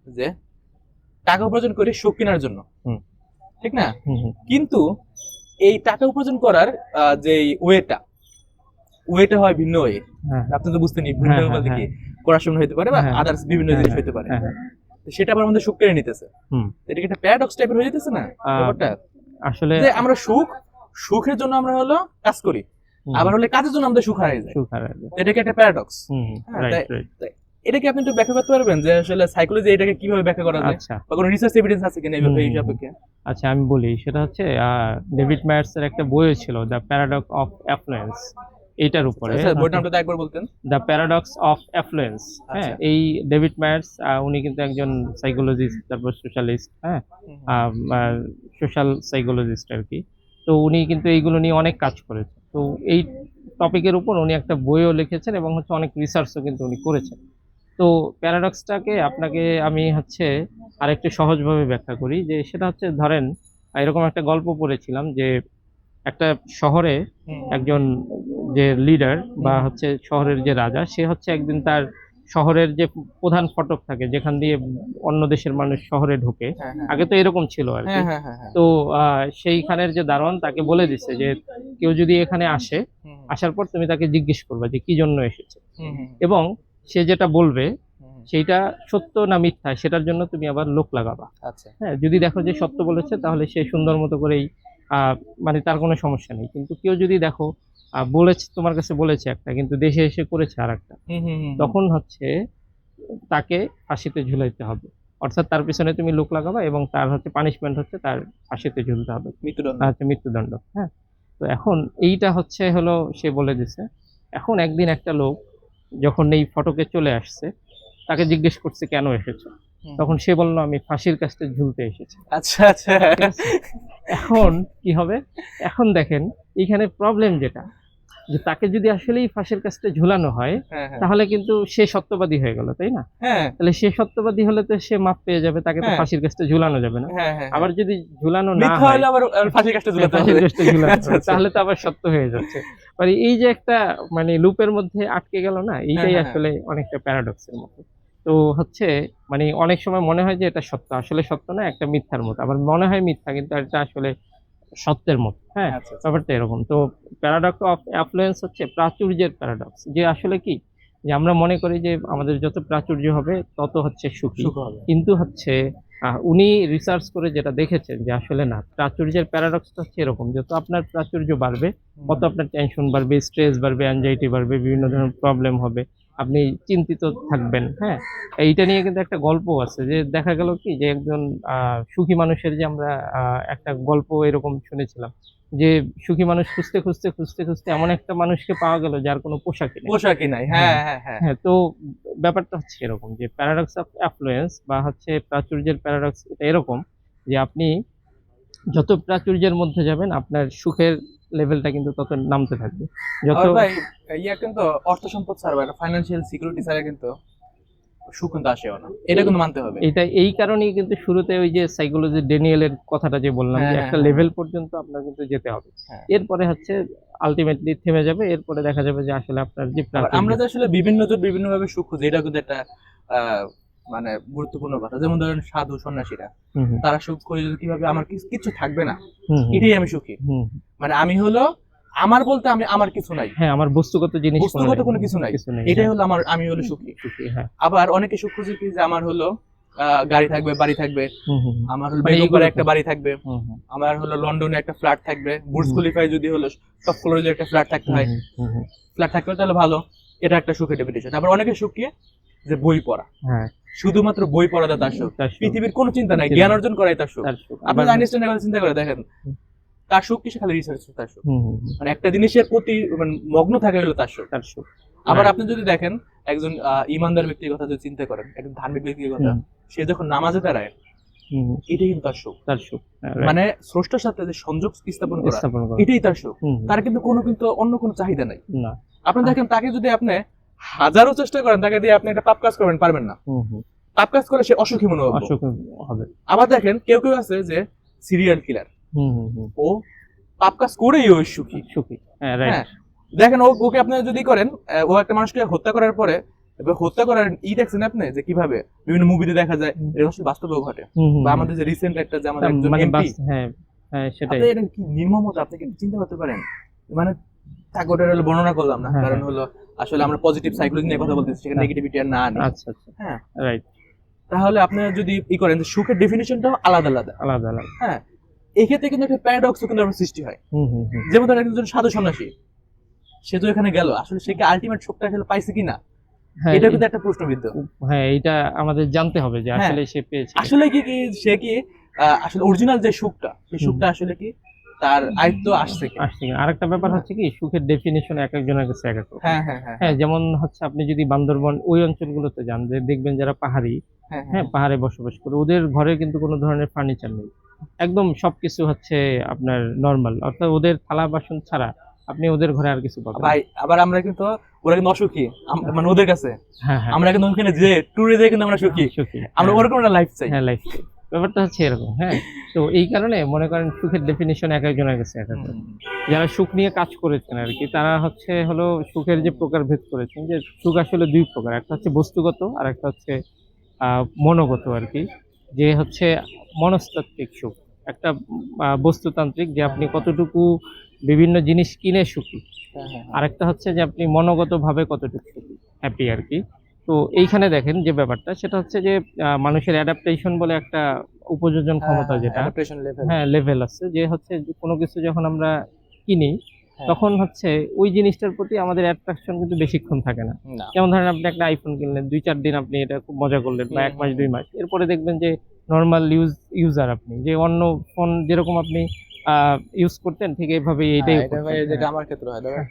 যে টাকা উপার্জন করি সুখ কেনার জন্য, হুম, ঠিক না? হুম, হুম। কিন্তু এই টাকা উপার্জন করার যে ওয়েটা হয় ভিন্ন ওয়ে। হ্যাঁ, আপনি তো বুঝতেনি ভিন্ন হ্যাঁ, ওয়ে হ্যাঁ, বলতে হ্যাঁ, কি, করাপশন হতে পারে বা হ্যাঁ, আদার্স বিভিন্ন হ্যাঁ, জিনিস হ্যাঁ, হতে পারে। হ্যাঁ, হ্যাঁ। তো সেটা আবার আমাদের সুখ কেড়ে নিতেছে। হুম। এটা কি একটা প্যারাডক্স টাইপের হয়ে যেতেছে না আ ব্যাপারটা? আসলে যে আমরা সুখের জন্য আমরা হলো কাজ করি, হুম, আবার হলে কাজের জন্য আমাদের সুখ হারিয়ে যায়। সুখ হারায় যায়। এটা কি একটা প্যারাডক্স? হুম, হ্যাঁ, রাইট, রাইট। তাই এটা কি আপনি একটু ব্যাখ্যা করতে পারবেন যে আসলে সাইকোলজি এটাকে কিভাবে ব্যাখ্যা করা যায়, আচ্ছা। বা কোনো রিসার্চ এভিডেন্স আছে কিনা এই হুম, এই হুম, হুম। সাপেক্ষে? আচ্ছা, আমি বলি, সেটা হচ্ছে ডেভিড মায়ার্সের একটা বইও ছিল, 'দ্য প্যারাডক্স অফ অ্যাফ্লুয়েন্স', এইটার আচ্ছা, উপরে আচ্ছা, বইটার হচ্ছে নামটা তো একবার বলতেন। 'The paradox of affluence'. হ্যাঁ? আচ্ছা। এই ডেভিড মায়ার্স উনি কিন্তু একজন সাইকোলজিস্ট, তারপর সোশ্যালিস্ট, হ্যাঁ? হুম, আম আ সোশ্যাল সাইকোলজিস্ট আরকি। তো উনি কিন্তু এইগুলো নিয়ে অনেক কাজ করেছেন। তো এই টপিকের উপর উনি একটা বইও লিখেছেন এবং হচ্ছে অনেক রিসার্চও কিন্তু উনি করেছেন। তো প্যারাডক্সটাকে আপনাকে আমি হচ্ছে আরেকটু সহজভাবে ব্যাখ্যা করি, যে সেটা হচ্ছে, ধরেন এরকম একটা গল্প পড়েছিলাম যে একটা শহরে হুম, একজন যে লিডার বা হুম, হচ্ছে শহরের যে রাজা, সে হচ্ছে একদিন তার শহরের যে প্রধান ফটক থাকে, যেখান দিয়ে অন্য দেশের মানুষ শহরে ঢোকে, হ্যাঁ, হ্যাঁ, আগে তো এরকম ছিল আরকি। হ্যাঁ, হ্যাঁ, হ্যাঁ, হ্যাঁ, তো সেইখানের যে দারোয়ান তাকে বলে দিছে যে কেউ যদি এখানে আসে, হুম, আসার পর তুমি তাকে জিজ্ঞেস করবা যে কি জন্য এসেছে, হুম, হুম, এবং সে যেটা বলবে হুম, হুম। সেইটা সত্য না মিথ্যা, সেটার জন্য তুমি আবার লোক লাগাবা। আচ্ছা। হ্যাঁ? যদি দেখো যে সত্য বলেছে, তাহলে সে সুন্দর মতো করেই আ মানে তার কোনো সমস্যা নেই। কিন্তু কেউ যদি দেখো বলেছে, তোমার কাছে বলেছে একটা, কিন্তু দেশে এসে করেছে আরেকটা, হুম, হুম, হুম, হুম। তখন হচ্ছে তাকে ফাঁসিতে ঝুলাইতে হবে। অর্থাৎ তার পেছনে তুমি লোক লাগাবা এবং তার হচ্ছে পানিশমেন্ট হচ্ছে তার ফাঁসিতে ঝুলতে হবে। মৃত্যুদণ্ড। হচ্ছে মৃত্যুদণ্ড। হ্যাঁ? তো এখন এইটা হচ্ছে হলো সে বলে দিছে। এখন একদিন একটা লোক যখন এই ফটকে চলে আসছে, তাকে জিজ্ঞেস করছে, "কেন এসেছো?" হুম, তখন হুম। সে বলল, "আমি ফাঁসির কাস্টে ঝুলতে এসেছি।" আচ্ছা, আচ্ছা। ঠিক আছে? এখন কি হবে? এখন দেখেন এইখানে প্রবলেম যেটা, যে তাকে যদি আসলেই ফাঁসির কাস্টে ঝুলানো হয়, হ্যাঁ, হ্যাঁ, তাহলে কিন্তু সে সত্যবাদী হয়ে গেল, তাই না? হ্যাঁ, তাহলে সে সত্যবাদী হলে তো সে মাফ পেয়ে যাবে, তাকে তো হ্যাঁ, ফাঁসির কাস্টে ঝুলানো যাবে না। হ্যাঁ, হ্যাঁ, আবার হ্যাঁ। যদি ঝুলানো না মিথ্যা হয়, হলে আবার ফাঁসির কাজটা ঝুলাতে ফাঁসির হবে। কাস্টে ঝুলাতে আচ্ছা, হবে, আচ্ছা। তাহলে তো আবার সত্য হয়ে যাচ্ছে। মানে এই যে একটা মানে লুপের মধ্যে আটকে গেল না? হ্যাঁ, এইটাই হ্যাঁ, হ্যাঁ। আসলে অনেকটা প্যারাডক্স এর মতো। তো হচ্ছে মানে অনেক সময় মনে হয় যে এটা সত্য, আসলে সত্য না, একটা মিথ্যার মতো। আবার মনে হয় মিথ্যা, কিন্তু এটা আসলে সত্যের মতো, হ্যাঁ, আচ্ছা আচ্ছা। ব্যাপারটা এরকম। তো প্যারাডক্স অফ অ্যাফ্লুয়েন্স হচ্ছে প্রাচুর্যের প্যারাডক্স, যে আসলে কি, যে আমরা মনে করি যে আমাদের যত প্রাচুর্য হবে তত হচ্ছে সুখী, সুখ হবে। কিন্তু হচ্ছে উনি রিসার্চ করে যেটা দেখেছেন যে আসলে না, প্রাচুর্যের প্যারাডক্সটা হচ্ছে এরকম, যত আপনার প্রাচুর্য বাড়বে কত আপনার টেনশন বাড়বে, স্ট্রেস বাড়বে, অ্যাংজাইটি বাড়বে, বিভিন্ন ধরনের প্রবলেম হবে, আপনি চিন্তিত থাকবেন, হ্যাঁ। এইটা নিয়ে কিন্তু একটা গল্প আছে, যে দেখা গেল কি যে একজন সুখী মানুষের, যে আমরা একটা গল্প এরকম শুনেছিলাম, যে সুখী মানুষ খুঁজতে খুঁজতে খুঁজতে খুঁজতে এমন একটা মানুষকে পাওয়া গেল যার কোনো পোশাকই নেই। পোশাকই নাই, হ্যাঁ হ্যাঁ হ্যাঁ। হ্যাঁ, তো ব্যাপারটা হচ্ছে এরকম, যে প্যারাডক্স অফ অ্যাফ্লুয়েন্স বা হচ্ছে প্রাচুর্যের প্যারাডক্স, এটা এরকম যে আপনি যত প্রাচুর্যের মধ্যে যাবেন আপনার সুখের লেভেলটা কিন্তু তত নামতে থাকবে। যত আর ভাই ইয়া কিন্তু অর্থ সম্পদ ছাড়া বা ফাইন্যান্সিয়াল সিকিউরিটি ছাড়া কিন্তু সুখ কিন্তু আসেও না, এটা কিন্তু মানতে হবে। এটা এই কারণেই কিন্তু শুরুতে ওই যে সাইকোলজি ড্যানিয়েলের কথাটা যে বললাম, হ্যাঁ যে হ্যাঁ একটা হ্যাঁ। লেভেল পর্যন্ত আপনার কিন্তু যেতে হবে, হ্যাঁ। এরপরে হচ্ছে আলটিমেটলি থেমে যাবে, এরপরে দেখা যাবে যে আসলে আপনার যে আবার প্রাচুর্য। আমরা যে আসলে বিভিন্ন জন বিভিন্ন ভাবে সুখ খুঁজি, এটা কিন্তু একটা আহ, মানে গুরুত্বপূর্ণ কথা। যেমন ধরেন সাধু সন্ন্যাসীরা, হুম হুম তারা সুখ খুঁজে যে কিভাবে আমার কিছু থাকবে না, হুম হুম এটাই আমি সুখী। হুম। মানে আমি হলো আমার বলতে আমি আমার কিছু নাই, হ্যাঁ, আমার বস্তুগত জিনিস বস্তুগত কোনো কিছু নাই, কিছু নেই, এটাই হ্যাঁ, হলো আমার, আমি হলো সুখী। সুখী, হ্যাঁ। আবার অনেকে সুখ খুঁজে কি যে আমার হলো গাড়ি থাকবে, বাড়ি থাকবে, হুম হুম হুম। আমার হলো মানে বেগম এইগুলো পাড়ায় একটা বাড়ি থাকবে, হুম হুম আমার হলো লন্ডনে একটা ফ্ল্যাট থাকবে, বুর্জ হুম। খলিফায় যদি হলো টপ ফ্লোরে একটা ফ্ল্যাট থাকতে হুম হয়, হুম হুম হুম। ফ্ল্যাট থাকলে তাহলে ভালো, এটা একটা সুখের ডেফিনিশন। আবার অনেকে সুখ কি যে বই পড়া, হ্যাঁ, শুধুমাত্র বই পড়াটা তার সুখ, তার সুখ, পৃথিবীর কোনো চিন্তা নাই, চিন্তা জ্ঞান অর্জন করাই তার সুখ। তার সুখ। আপনি আবার আইনস্টাইনের কথা চিন্তা করে দেখেন, হুম তার সুখ কি সে খালি রিসার্চ, তার সুখ হুম হুম হুম, মানে একটা জিনিসের প্রতি মানে মগ্ন থাকা হলো তার সুখ। তার সুখ। আবার Right. আপনি যদি দেখেন একজন ইমানদার ব্যক্তির কথা যদি চিন্তা করেন, একজন ধার্মিক ব্যক্তির কথা, হুম সে যখন নামাজে দাঁড়ায়, হুম হুম, এটাই কিন্তু তার সুখ। তার সুখ, হ্যাঁ, right. মানে স্রষ্টার সাথে যে সংযোগ স্থাপন করা, স্থাপন করা। এটাই তার সুখ। হুম হুম, তার কিন্তু অন্য কোনো চাহিদা নাই। না। আপনি দেখেন তাকে যদি আপনি হাজারো চেষ্টা করেন, তাকে দিয়ে আপনি একটা পাপ কাজ করবেন, পারবেন না। হুম হুম, পাপ কাজ করে সে অসুখী মনে হবে। অসুখ হবে। আবার দেখেন কেউ কেউ আছে যে সিরিয়াল কিলার, হুম হুম হুম, ও পাপ কাজ করেই ওই সুখী। সুখী, হ্যাঁ, রাইট। হ্যাঁ, দেখেন ওকে আপনি যদি করেন, ও একটা মানুষকে হত্যা করার পরে, এবার হত্যা করার দেখছেন আপনি যে কিভাবে বিভিন্ন মুভিতে দেখা যায়, এটা আসলে বাস্তবেও ঘটে। হুম হুম বা হুম। আমাদের যে রিসেন্ট একটা যে আমাদের একজন মানে এমপি, হ্যাঁ হ্যাঁ, সেটাই। আপনি এটা কি নির্মমতা, আপনি কি চিন্তা করতে পারেন? মানে তাকে ওটা হলো বর্ণনা করলাম না, হ্যাঁ, কারণ হ্যাঁ। হলো আসলে আমরা পজিটিভ সাইকোলজি নিয়ে কথা বলতেছি, সেখানে হ্যাঁ। নেগেটিভিটি আর না আনি। আচ্ছা আচ্ছা, হ্যাঁ, রাইট। তাহলে আপনি যদি করেন যে সুখের ডেফিনিশনটাও আলাদা আলাদা। আলাদা আলাদা। হ্যাঁ, এক্ষেত্রে কিন্তু একটা প্যারাডক্স কিন্তু আমার সৃষ্টি হয়। হুম হুম হুম। যেমন ধরেন একজন সাধু সন্ন্যাসী, সে তো এখানে গেল, আসলে সে কি আলটিমেট সুখটা আসলে পাইছে কিনা, হ্যাঁ, এটা কিন্তু একটা প্রশ্নবিদ্ধ। হ্যাঁ, এটা আমাদের জানতে হবে যে হ্যাঁ, আসলে সে পেয়েছে। আসলে কি সে কি আসলে অরিজিনাল যে সুখটা, সেই সুখটা আসলে কি তার আয়ত্ত আসছে কিনা। আসছে কিনা। আরেকটা ব্যাপার হচ্ছে কি, সুখের ডেফিনিশন এক একজনের কাছে এক এক রকম। হ্যাঁ হ্যাঁ হ্যাঁ হ্যাঁ, যেমন হচ্ছে আপনি যদি বান্দরবন ওই অঞ্চলগুলোতে যান, যে দেখবেন যারা পাহাড়ি, হ্যাঁ হ্যাঁ, পাহাড়ে বসবাস করে, ওদের ঘরে কিন্তু কোনো ধরনের ফার্নিচার নেই, একদম সবকিছু হচ্ছে আপনার নর্মাল, অর্থাৎ ওদের থালা বাসন ছাড়া আপনি ওদের ঘরে আর কিছু পাবেন না। ভাই, আবার আমরা কিন্তু ওরা কিন্তু অসুখী, মানে ওদের কাছে হ্যাঁ হ্যাঁ, আমরা কিন্তু ওখানে যে ট্যুরে যাই কিন্তু আমরা সুখী, সুখী, আমরা হ্যাঁ, ওরকম একটা লাইফ চাই। হ্যাঁ, লাইফ, ব্যাপারটা হচ্ছে এরকম, হ্যাঁ। তো এই কারণে মনে করেন সুখের ডেফিনিশন এক একজনের কাছে এক এক রকম। যারা সুখ নিয়ে কাজ করেছেন আর কি, তারা হচ্ছে হলো সুখের যে প্রকারভেদ করেছেন, যে সুখ আসলে দুই প্রকার, একটা হচ্ছে বস্তুগত আর একটা হচ্ছে মনোগত আর কি, যে হচ্ছে মনস্তাত্ত্বিক সুখ, একটা বস্তুতান্ত্রিক, যে আপনি কতটুকু বিভিন্ন জিনিস কিনে সুখী, হ্যাঁ, হ্যাঁ, হ্যাঁ। আরেকটা হচ্ছে যে আপনি মনোগতভাবে কতটুকু সুখী, হ্যাপি আর কি। তো এইখানে দেখেন যে ব্যাপারটা, সেটা হচ্ছে যে মানুষের অ্যাডাপ্টেশন বলে একটা উপযোজন ক্ষমতা, যেটা adaptation level। হ্যাঁ লেভেল আছে, যে হচ্ছে যে কোনো কিছু যখন আমরা কিনি, হ্যাঁ। তখন হচ্ছে ওই জিনিসটার প্রতি আমাদের অ্যাট্রাকশন কিন্তু বেশিক্ষণ থাকে না। না। যেমন ধরেন আপনি একটা আইফোন কিনলেন, 2-4 দিন আপনি এটা খুব মজা করলেন, বা হুম, 1 মাস হুম, 2 মাস, এরপরে দেখবেন যে নরমাল ইউজার আপনি, যে অন্য ফোন যেরকম আপনি ইউজ করতেন ঠিক এইভাবে এটাই এটা ভাই যেটা আমার ক্ষেত্রে হয়, ধরেন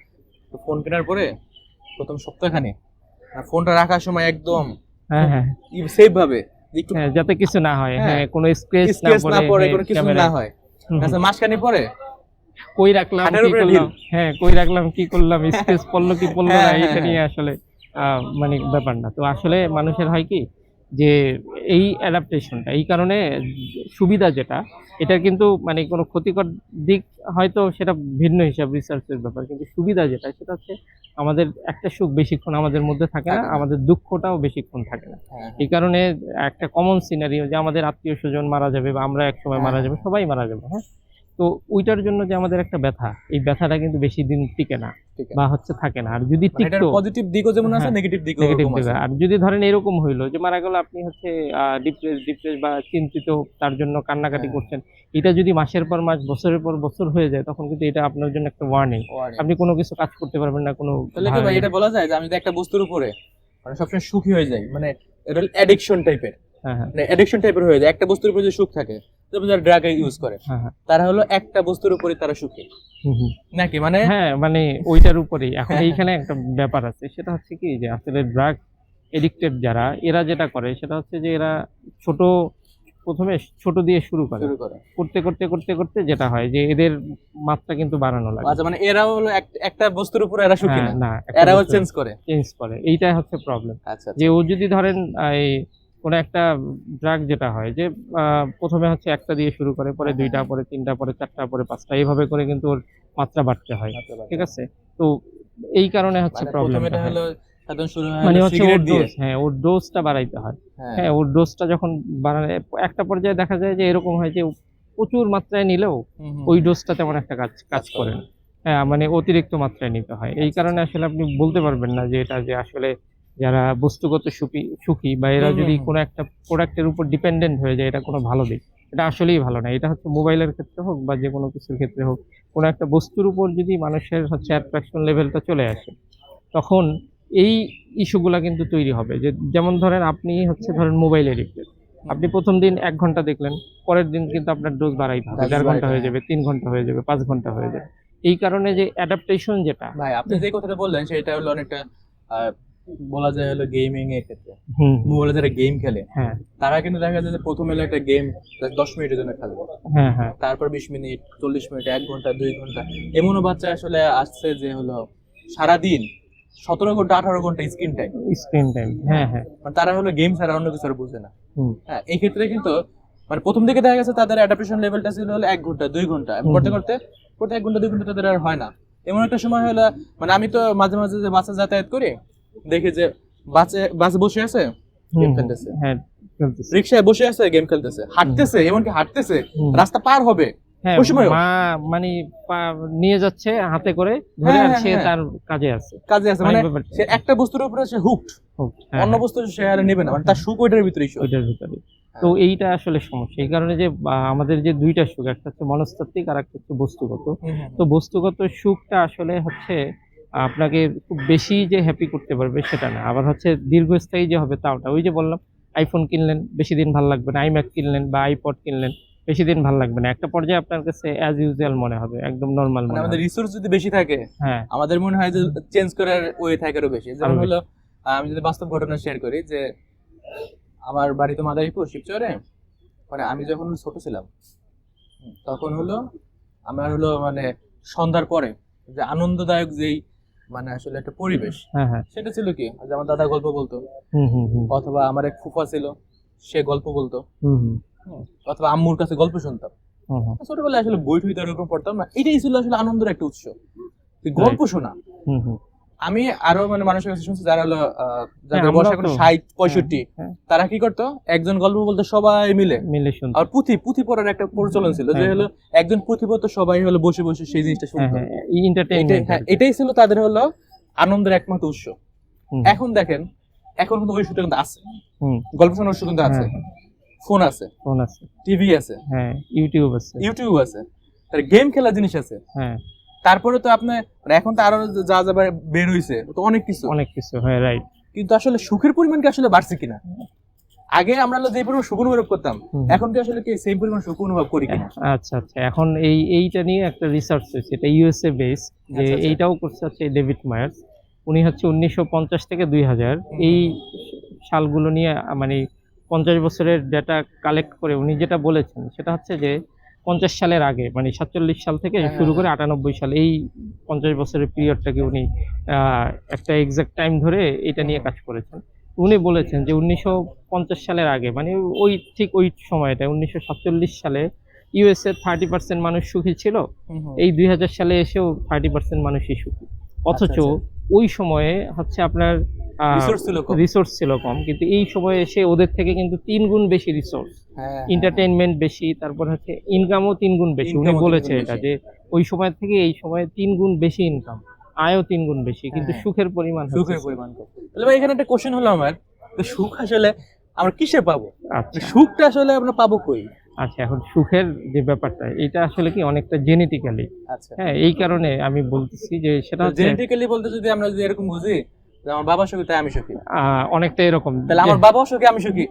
ফোন কেনার পরে প্রথম সপ্তাহখানি ফোনটা রাখার সময় একদম হ্যাঁ হ্যাঁ সেফ ভাবে, যে একটু হ্যাঁ, যাতে কিছু না হয়, হ্যাঁ, হ্যাঁ, কোনো স্ক্র্যাচ না স্ক্র্যাচ না পড়ে, হ্যাঁ, কোনো কিছু ক্যামেরায়। না হয়। আচ্ছা, মাসখানি পরে কই রাখলাম খাটের কি উপরে করলাম, হ্যাঁ, কই রাখলাম কি করলাম, স্পেস পড়লো কি পড়লো হ্যাঁ, না, হ্যাঁ, এটা হ্যাঁ। নিয়ে আসলে মানে ব্যাপার না। তো আসলে মানুষের হয় কি, যে এই অ্যাডাপ্টেশনটা এই কারণে, সুবিধা যেটা, এটা কিন্তু মানে কোনো ক্ষতিকর দিক হয়তো সেটা ভিন্ন হিসাব, রিসার্চের ব্যাপার, কিন্তু সুবিধা যেটা সেটা হচ্ছে আমাদের একটা সুখ বেশিক্ষণ আমাদের মধ্যে থাকে না, থাকে না। আমাদের দুঃখটাও বেশিক্ষণ থাকে না। হ্যাঁ, এই কারণে একটা কমন সিনারিও, যে আমাদের আত্মীয় স্বজন মারা যাবে বা আমরা একসময় হ্যাঁ, মারা হ্যাঁ। যাবে, সবাই মারা যাবে, হ্যাঁ, তো ওইটার জন্য যে আমাদের একটা ব্যথা, এই ব্যথাটা কিন্তু বেশি দিন টিকে না ঠিক আছে, বা হচ্ছে থাকে না। আর যদি মানে এটার টিকতো, পজিটিভ দিকও যেমন আছে হ্যাঁ, নেগেটিভ দিকও নেগেটিভ ওরকম দিকে, আছে। আর যদি ধরেন এরকম হইলো যে মারা গেল, আপনি হচ্ছে ডিপ্রেস বা চিন্তিত, তার জন্য কান্নাকাটি হ্যাঁ, করছেন, এটা যদি মাসের পর মাস, বছরের পর বছর হয়ে যায়, তখন কিন্তু এটা আপনার জন্য একটা ওয়ার্নিং। warning। আপনি কোনো কিছু কাজ করতে পারবেন না, কোনো তাহলে কি ভাই এটা বলা যায় যে আমি যদি একটা বস্তুর উপরে মানে সবসময় সুখী হয়ে যাই, মানে এটা অ্যাডিকশন টাইপের, হ্যাঁ হ্যাঁ মানে অ্যাডিকশন টাইপের হয়ে যায়। একটা বস্তুর উপরে যদি সুখ থাকে, যেমন যারা ড্রাগ ইউজ করে হ্যাঁ হ্যাঁ তারা হলো একটা বস্তুর উপরে তারা সুখী, হুম, হুম। নাকি মানে হ্যাঁ, মানে ওইটার উপরেই এখন এইখানে একটা ব্যাপার আছে, সেটা হচ্ছে কি যে আসলে ড্রাগ এডিক্টেড যারা, এরা যেটা করে সেটা হচ্ছে যে এরা ছোট, প্রথমে ছোট দিয়ে শুরু করে, শুরু করে। করতে করতে করতে করতে যেটা হয় যে এদের মাত্রা কিন্তু বাড়ানো লাগে। আচ্ছা, মানে এরাও হলো একটা বস্তুর উপরে এরা সুখী হ্যাঁ, না, না, একটা এরাও বস্তু চেঞ্জ করে। চেঞ্জ করে, এইটাই হচ্ছে প্রবলেম। আচ্ছা যে আচ্ছা। ও যদি ধরেন এই কোনো একটা ড্রাগ যেটা হয় যে প্রথমে হচ্ছে একটা দিয়ে শুরু করে, পরে হ্যাঁ, দুইটা, হ্যাঁ, পরে তিনটা, পরে চারটা, পরে পাঁচটা, এইভাবে করে কিন্তু ওর মাত্রা বাড়তে হয়। আচ্ছা, বাহ, ঠিক বাহ। আছে? তো এই কারণে হচ্ছে মানে প্রথমে প্রবলেমটা এটা হয়। হলো সাধারণ শুরু হয় মানে হলো হচ্ছে ওর সিগারেট দিয়ে। ডোজ, হ্যাঁ, ওর ডোজটা বাড়াইতে হয়। হ্যাঁ, হ্যাঁ, ওর ডোজটা যখন বাড়ায়, একটা পর্যায়ে দেখা যায় যে এরকম হয় যে প্রচুর মাত্রায় নিলেও হুম, হুম, ওই হুম। ডোজটা তেমন একটা কাজ কাজ করে না। হ্যাঁ, মানে অতিরিক্ত মাত্রায় নিতে হয়। এই আচ্ছা, কারণে আসলে আপনি বলতে পারবেন না যে এটা যে আসলে যারা বস্তুগত সুখী বা এরা হুম, হুম, যদি হুম। কোনো একটা প্রোডাক্টের উপর ডিপেন্ডেন্ট হয়ে যায়, এটা কোনো ভালো দিক। এটা আসলেই ভালো না। এটা হচ্ছে মোবাইলের ক্ষেত্রে হোক বা যেকোনো কিছুর ক্ষেত্রে হোক, কোনো একটা বস্তুর উপর যদি মানুষের হচ্ছে অ্যাট্রাকশন লেভেলটা চলে আসে, তখন এই ইস্যুগুলা কিন্তু তৈরি হবে। যে যেমন ধরেন আপনি হচ্ছে ধরেন মোবাইল এডিক্টেড। আপনি ১ম দিন ১ ঘন্টা দেখলেন, পরের দিন কিন্তু আপনার ডোজ বাড়াইতে হবে। ১.৫ ঘন্টা হয়ে যাবে, ৩ ঘন্টা হয়ে যাবে, ৫ ঘন্টা হয়ে যাবে। এই কারণে যে অ্যাডাপ্টেশন যেটা, ভাই আপনি যে কথাটা বললেন সেটা হলো অনেকটা আহ, বলা যায় হলো গেমিং এর ক্ষেত্রে। হুম, মোবাইলে যারা গেম খেলে হ্যাঁ, তারা কিন্তু দেখা যায় যে প্রথমে হলো একটা গেম 10 মিনিটের জন্য খেলবে, হ্যাঁ, হ্যাঁ, তারপর 20 মিনিট, 40 মিনিট, 1 ঘন্টা, 2 ঘন্টা। এমনও বাচ্চা আসলে আসছে যে হলো সারাদিন 17 ঘন্টা, 18 ঘন্টা স্ক্রিন টাইম। স্ক্রিন টাইম, হ্যাঁ, হ্যাঁ, মানে তারা হলো গেম ছাড়া অন্য কিছু আর বুঝে না। হুম, হ্যাঁ, এই ক্ষেত্রে কিন্তু মানে প্রথম দিকে দেখা গেছে তাদের অ্যাডাপ্টেশন লেভেলটা ছিল হলো 1 ঘন্টা, 2 ঘন্টা, হুম, করতে হুম, করতে করতে 1 ঘন্টা, 2 ঘন্টা তাদের আর হয় না। এমন একটা সময় হলো, মানে আমি তো মাঝে মাঝে যে বাসে যাতায়াত করি দেখি যে বাসে বসে আছে হুম, গেম হুম, খেলতেছে, হ্যাঁ, চলতেছে। রিক্সায় বসে আছে গেম খেলতেছে, হাঁটতেছে, এমনকি হাঁটতেছে, হুম। রাস্তা পার হবে হ্যাঁ, ওই সময় মা মানে নিয়ে যাচ্ছে হাতে করে ধরে, হ্যাঁ আর হ্যাঁ সে হ্যাঁ তার কাজে আছে। কাজে আছে, মানে মানে ব্যাপারটা সে একটা বস্তুর উপরে সে হুকড, হোক, হ্যাঁ, অন্য হ্যাঁ, বস্তু সে আর নেবে না, মানে তার সুখ ওইটার ভিতরেই সুখ। ওইটার ভিতরে। তো এইটা আসলে সমস্যা। এই কারণে যে আমাদের যে ২ টা সুখ, একটা হচ্ছে মনস্তাত্ত্বিক আর একটা হচ্ছে বস্তুগত। হুম, হুম, তো বস্তুগত সুখটা আসলে হচ্ছে আপনাকে খুব বেশি যে হ্যাপি করতে পারবে সেটা না। আবার হচ্ছে দীর্ঘস্থায়ী যে হবে তাও না। ওই যে বললাম, iPhone কিনলেন, বেশিদিন ভাল লাগবে না। iMac কিনলেন বা iPod কিনলেন, বেশিদিন ভাল লাগবে না। একটা পর্যায়ে আপনার কাছে as usual মনে হবে, একদম নরমাল মানে মনে আমাদের হবে। রিসোর্স যদি বেশি থাকে হ্যাঁ, আমাদের মনে হয় যে চেঞ্জ করার ওয়ে থাকে আরো বেশি। যেমন আরো হলো আমি যদি বাস্তব ঘটনা শেয়ার করি যে আমার বাড়ি তো মাদারীপুর শিবচরে, মানে আমি যখন ছোট ছিলাম তখন হলো আমার হলো মানে সন্ধ্যার পরে যে আনন্দদায়ক যেই মানে আসলে একটা পরিবেশ, হ্যাঁ, হ্যাঁ। সেটা ছিল কি যে আমার দাদা গল্প বলতো, হুম, হুম, হুম, অথবা আমার এক ফুফা ছিল সে গল্প বলতো, হুম, হুম, অথবা আম্মুর কাছে গল্প শুনতাম। হুম, হুম, ছোটবেলায় আসলে বই টই তো এরকম পড়তাম না, এটাই ছিল আসলে আনন্দের একটা উৎস, যে গল্প শোনা। হুম, হুম। আমি আরো মানে মানুষের কাছে শুনছি যারা হলো হ্যাঁ, যাদের বয়স আমরাও এখন তো 60-65, হ্যাঁ, তারা কি করতো একজন গল্প বলতে সবাই মিলে। মিলে শুনতাম। আর পুঁথি পুঁথি পড়ার একটা প্রচলন ছিল যে হ্যাঁ, হলো একজন পুঁথি পড়তো, সবাই হলো বসে বসে সেই জিনিসটা হ্যাঁ, শুনতো। হ্যাঁ, এটাই, এন্টারটেইনমেন্ট হ্যাঁ, আর কি। এটাই ছিল তাদের হলো আনন্দের একমাত্র উৎস। হুম, এখন দেখেন, এখন কিন্তু ওই সুযোগ কিন্তু আছে, হুম, গল্প শোনার সুযোগ কিন্তু আছে, হ্যাঁ, হ্যাঁ, ফোন আছে, ফোন আছে, টিভি আছে, হ্যাঁ, ইউটিউব আছে, ইউটিউব আছে, তার গেম খেলার জিনিস আছে। হ্যাঁ, তারপরে তো আপনি মানে এখন তো আরো যা যা বের হইছে তো অনেক কিছু, অনেক কিছু, হ্যাঁ, রাইট। কিন্তু আসলে সুখের পরিমাণ কি আসলে বাড়ছে কিনা? আগে আমরা হলো যে পরিমাণ সুখ অনুভব করতাম, হুম। এখন কি আসলে কি সেম পরিমাণ সুখ অনুভব করি কিনা? আচ্ছা, আচ্ছা, এখন এইটা নিয়ে একটা রিসার্চ হয়েছে, এটা ইউএসএ বেস। যে আচ্ছা, আচ্ছা। এইটাও করছে হচ্ছে ডেভিড মায়ার্স। উনি হচ্ছে ১৯৫০ থেকে ২০০০ এই সালগুলো নিয়ে মানে ৫০ বছরের ডেটা কালেক্ট করে উনি যেটা বলেছেন সেটা হচ্ছে যে ৫০ সালের আগে, মানে ৪৭ সাল থেকে হ্যাঁ, শুরু করে হ্যাঁ, ৯৮ সাল, এই ৫০ বছরের পিরিয়ডটাকে উনি একটা এক্সাক্ট টাইম ধরে এটা নিয়ে কাজ করেছেন। উনি বলেছেন যে ১৯৫০ সালের আগে, মানে ওই ঠিক ওই সময়টায় ১৯৪৭ সালে ইউএসএ 30% মানুষ সুখী ছিল। হুম, হুম। এই ২০০০ সালে এসেও 30% মানুষই সুখী। আচ্ছা, অথচ আচ্ছা। ওই সময়ে হচ্ছে আপনার রিসোর্স ছিল কম। রিসোর্স ছিল কম, কিন্তু এই সময়ে এসে ওদের থেকে কিন্তু 3 গুণ বেশি রিসোর্স, হ্যাঁ, এন্টারটেইনমেন্ট বেশি, তারপর হচ্ছে ইনকামও 3 গুণ বেশি। উনি Income ও 3 বলেছে গুণ এটা বেশি। যে ওই সময় থেকে এই সময়ে 3 গুণ বেশি ইনকাম, আয়ও 3 গুণ বেশি, কিন্তু হ্যাঁ। সুখের পরিমাণ হচ্ছে সুখের same। পরিমাণ কম। তাহলে ভাই এখানে একটা কোশ্চেন হলো আমার, তো সুখ আসলে আমরা কিসে পাবো? আচ্ছা সুখটা আসলে আমরা পাবো কই? আচ্ছা, এখন সুখের যে ব্যাপারটা, এটা আসলে কি অনেকটা জেনেটিক্যালি। আচ্ছা, হ্যাঁ, এই কারণে আমি বলতেছি যে সেটা হচ্ছে জেনেটিক্যালি বলতে যদি আমরা যদি এরকম বুঝি যে আমার বাবা সুখী তাই আমি সুখী, অনেকটা এরকম তাহলে যে আমার বাবা অসুখী আমি সুখী,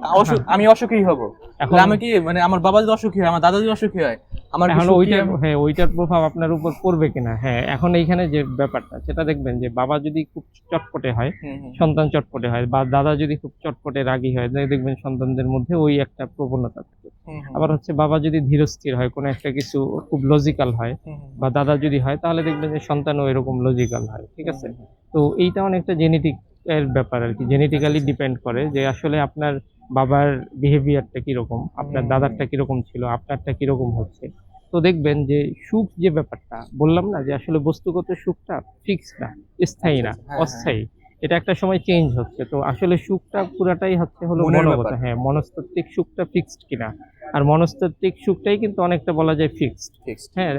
আমি অসুখী হব। এখন তাহলে আমি কি মানে আমার বাবা যদি অসুখী হয়, আমার দাদা যদি অসুখী হয়, আমার কি এখন সুখী ওইটার আমি? হ্যাঁ, ওইটার প্রভাব আপনার উপর পড়বে কিনা। হ্যাঁ, এখন এইখানে যে ব্যাপারটা সেটা দেখবেন যে বাবা যদি খুব চটপটে হয়, হুম, হুম, সন্তান চটপটে হয়, বা দাদা যদি খুব চটপটে রাগী হয়, দেখবেন সন্তানদের মধ্যে ওই একটা প্রবণতা থাকে। হুম, হুম, আবার হচ্ছে বাবা যদি ধীরস্থির হয়, কোনো একটা কিছু খুব লজিক্যাল হয়, হুম, হুম, বা দাদা যদি হয়, তাহলে দেখবেন যে সন্তানও এরকম লজিক্যাল হয়, ঠিক আছে। হুম, হুম, তো এইটা অনেকটা জেনেটিক এর ব্যাপার আর কি, জেনেটিক্যালি আচ্ছা, ডিপেন্ড করে যে আসলে আপনার বাবার বিহেভিয়ারটা কিরকম, আপনার হুম, দাদারটা কিরকম ছিল, আপনারটা কিরকম হচ্ছে। তো দেখবেন যে সুখ যে ব্যাপারটা বললাম না, যে আসলে বস্তুগত সুখটা ফিক্সড না, স্থায়ী আচ্ছা, না, আচ্ছা, হ্যাঁ, হ্যাঁ, অস্থায়ী। এটা একটা সময় চেঞ্জ হচ্ছে। তো আসলে সুখটা পুরাটাই হলো মনের মনোগত। ব্যাপার, হ্যাঁ, মনস্তাত্ত্বিক সুখটা ফিক্সড কিনা। আর মনস্তাত্ত্বিক সুখটাই কিন্তু অনেকটা বলা যায় ফিক্সড। ফিক্সড। হ্যাঁ,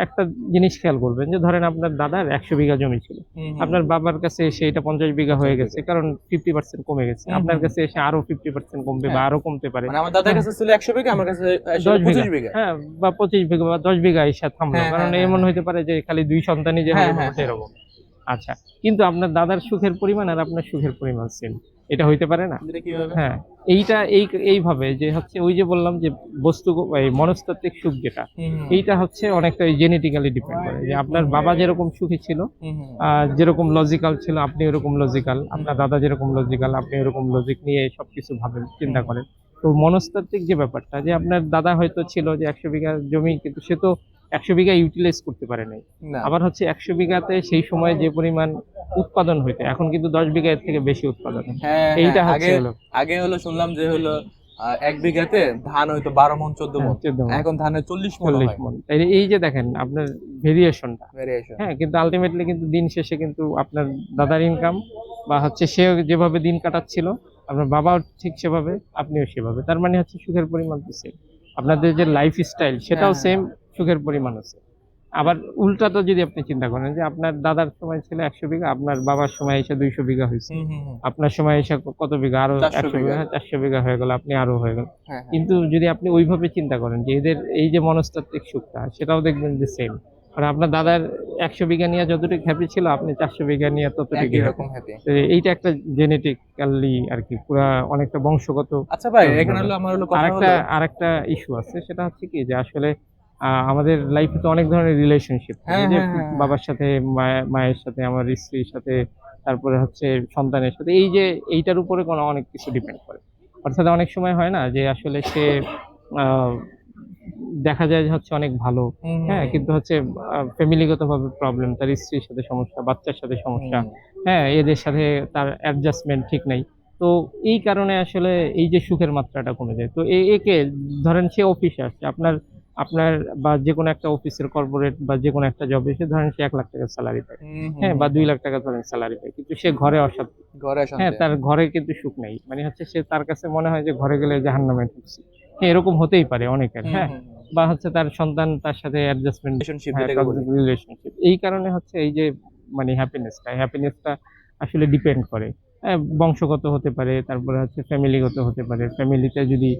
একটা জিনিস খেয়াল করবেন যে ধরেন আপনার দাদার 100 বিঘা জমি ছিল, হুম, হুম, আপনার বাবার কাছে এসে এটা 50 বিঘা 50 হয়ে গেছে, বিঘা। কারণ 50% কমে গেছে। হুম, আপনার হুম, কাছে এসে আরো 50% কমবে, বা হ্যাঁ, আরো কমতে পারে। মানে আমার দাদার হ্যাঁ, কাছে ছিল 100 বিঘা, আমার কাছে ছিল 10 বিঘা, 25 বিঘা। হ্যাঁ, বা 25 বিঘা বা 10 বিঘা এসে থামলো, হ্যাঁ, কারণ হ্যাঁ, হ্যাঁ, এমন হ্যাঁ, হইতে পারে যে খালি 2 সন্তানই যে হ্যাঁ, হবে হ্যাঁ, ব্যাপারটা হ্যাঁ, এরকম। আচ্ছা, কিন্তু আপনার দাদার সুখের পরিমাণ আর আপনার সুখের পরিমাণ সেম, এটা হইতে পারে না? এটা কিভাবে? হ্যাঁ, এইটা এইভাবে যে হচ্ছে ওই যে বললাম যে এই মনস্তাত্ত্বিক সুখ যেটা, হুম, হুম, এইটা হচ্ছে অনেকটা জেনেটিক্যালি ডিপেন্ড করে যে আপনার বাবা যেরকম সুখী ছিল, হুম, হুম, যেরকম লজিক্যাল ছিল আপনি ওরকম লজিক্যাল, হুম, আপনার দাদা যেরকম লজিক্যাল আপনি ওরকম লজিক নিয়ে সবকিছু ভাবেন, চিন্তা হুম, করেন। তো মনস্তাত্ত্বিক যে ব্যাপারটা, যে আপনার দাদা হয়তো ছিল যে 100 বিঘা জমি, কিন্তু সে তো 100 বিঘা ইউটিলাইজ করতে পারে নাই। না, আবার হচ্ছে 100 বিঘাতে সেই সময় যে পরিমাণ উৎপাদন হইতো, এখন কিন্তু 10 বিঘা এর থেকে বেশি উৎপাদন হয়। হ্যাঁ, হ্যাঁ, এইটা হচ্ছে আগে হলো আগে হলো শুনলাম যে হলো 1 বিঘাতে ধান হয়তো 12 মণ 14 মণ, 14 মণ, এখন ধানের 40 মণও 40 হয়। মণ। এই যে দেখেন আপনার ভেরিয়েশনটা। ভেরিয়েশন। হ্যাঁ, কিন্তু আল্টিমেটলি কিন্তু দিন শেষে কিন্তু আপনার দাদার ইনকাম, বা হচ্ছে সে যেভাবে দিন কাটাচ্ছিল, আপনার বাবাও ঠিক সেভাবে, আপনিও সেভাবে। তার মানে হচ্ছে সুখের পরিমাণ তো সেম। আপনাদের যে লাইফ স্টাইল হ্যাঁ, সেটাও হ্যাঁ, সেম, সুখের পরিমাণও সেম। আবার উল্টাটা যদি আপনি চিন্তা করেন যে আপনার দাদার সময় ছিল 100 বিঘা, আপনার বাবার সময় এসে 200 বিঘা হয়েছে। হুম, হুম, হুম, আপনার সময় এসে কত বিঘা, আরো 400 100 বিঘা, বিঘা। হ্যাঁ, 400 বিঘা হয়ে গেল, আপনি আরো হয়ে গেল। হ্যাঁ, হ্যাঁ, কিন্তু যদি আপনি ওইভাবে চিন্তা করেন যে এদের এই যে মনস্তাত্ত্বিক সুখটা, সেটাও দেখবেন যে সেম। আর আপনার দাদার 100 বিঘা নিয়ে যতটুকু হ্যাপি ছিল, আপনি 400 বিঘা নিয়ে ততটুকু একই হ্যাপি। রকম হ্যাপি। এইটা একটা জেনেটিক্যালি আর কি, পুরা অনেকটা বংশগত আচ্ছা ভাই, এখানে ব্যাপার। হলো আমার হলো কথা আরেকটা হলো, আরেকটা ইস্যু আছে, সেটা হচ্ছে কি যে আসলে আমাদের লাইফে তো অনেক ধরনের রিলেশনশিপ থাকে, হ্যাঁ, যে হ্যাঁ, হ্যাঁ, হ্যাঁ, বাবার সাথে, মায়ের সাথে, আমার স্ত্রীর সাথে, তারপরে হচ্ছে সন্তানের সাথে, এই যে এইটার উপরে কোনো অনেক কিছু ডিপেন্ড করে। অর্থাৎ অনেক সময় হয় না যে আসলে সে আহ, দেখা যায় যে হচ্ছে অনেক ভালো, হুম, হুম, হ্যাঁ, হুম, কিন্তু হচ্ছে ফ্যামিলিগত ভাবে প্রবলেম, তার স্ত্রীর সাথে সমস্যা, বাচ্চার সাথে সমস্যা, হুম, হ্যাঁ, এদের সাথে তার অ্যাডজাস্টমেন্ট ঠিক নাই। তো এই কারণে আসলে এই যে সুখের মাত্রাটা কমে যায়। তো একে ধরেন সে অফিসে আসছে, আপনার আপনার বা যে কোনো একটা অফিসের কর্পোরেট বা যে কোনো একটা জবে, সে ধরেন সে 1 লাখ টাকা স্যালারি পায়, হুম, হুম, হ্যাঁ, বা হুম, 2 লাখ টাকা ধরেন স্যালারি পায়, কিন্তু সে ঘরে অশান্তি। ঘরে হ্যাঁ, শান্তি। তার ঘরে কিন্তু সুখ নেই, মানে হচ্ছে সে, তার কাছে মনে হয় যে ঘরে গেলে জাহান্নামে ঢুকছি। হ্যাঁ, এরকম হতেই পারে অনেকের, হুম, হ্যাঁ। হুম, বা হচ্ছে তার সন্তান তার সাথে অ্যাডজাস্টমেন্ট, রিলেশনশিপ হ্যাঁ, যেটাকে বলি। Toxic relationship. এই কারণে হচ্ছে এই যে মানে হ্যাপিনেসটা আসলে ডিপেন্ড করে। হ্যাঁ, বংশগত হতে পারে, তারপরে হচ্ছে ফ্যামিলিগত হতে পারে। ফ্যামিলিতে যদি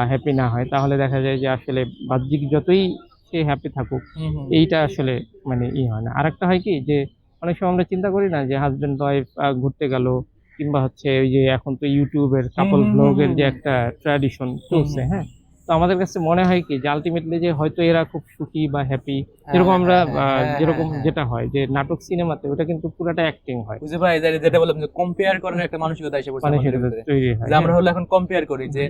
হ্যাপি না হয়, তাহলে দেখা যায় যে আসলে বাহ্যিক যতই সে হ্যাপি থাকুক, হুম, হুম, এইটা আসলে মানে হয় না। আরেকটা হয় কি যে অনেক সময় আমরা চিন্তা করি না যে হাজবেন্ড ওয়াইফ ঘুরতে গেল, কিংবা হচ্ছে ওই যে এখন তো ইউটিউবের হুম, কাপল হুম, হুম, ব্লগের হুম, যে হুম, একটা ট্র্যাডিশন হুম, চলছে, হুম, হ্যাঁ। তো আমাদের কাছে মনে হয় কি যে আলটিমেটলি যে হয়তো এরা খুব সুখী বা হ্যাপি, হ্যাঁ, যেরকম আমরা হ্যাঁ, হ্যাঁ, হ্যাঁ, হ্যাঁ, যেরকম হ্যাঁ। যেটা হয় যে নাটক সিনেমাতে, ওটা কিন্তু পুরাটা অ্যাক্টিং হয়, বুঝতে ভাই, যেটা বললাম যে কম্পেয়ার করার একটা মানসিকতা এসে পড়ছে আমাদের মানসিকতা ভিতরে, তৈরি হয়, যে আমরা হ্যাঁ। হলো এখন কম্পেয়ার করি যে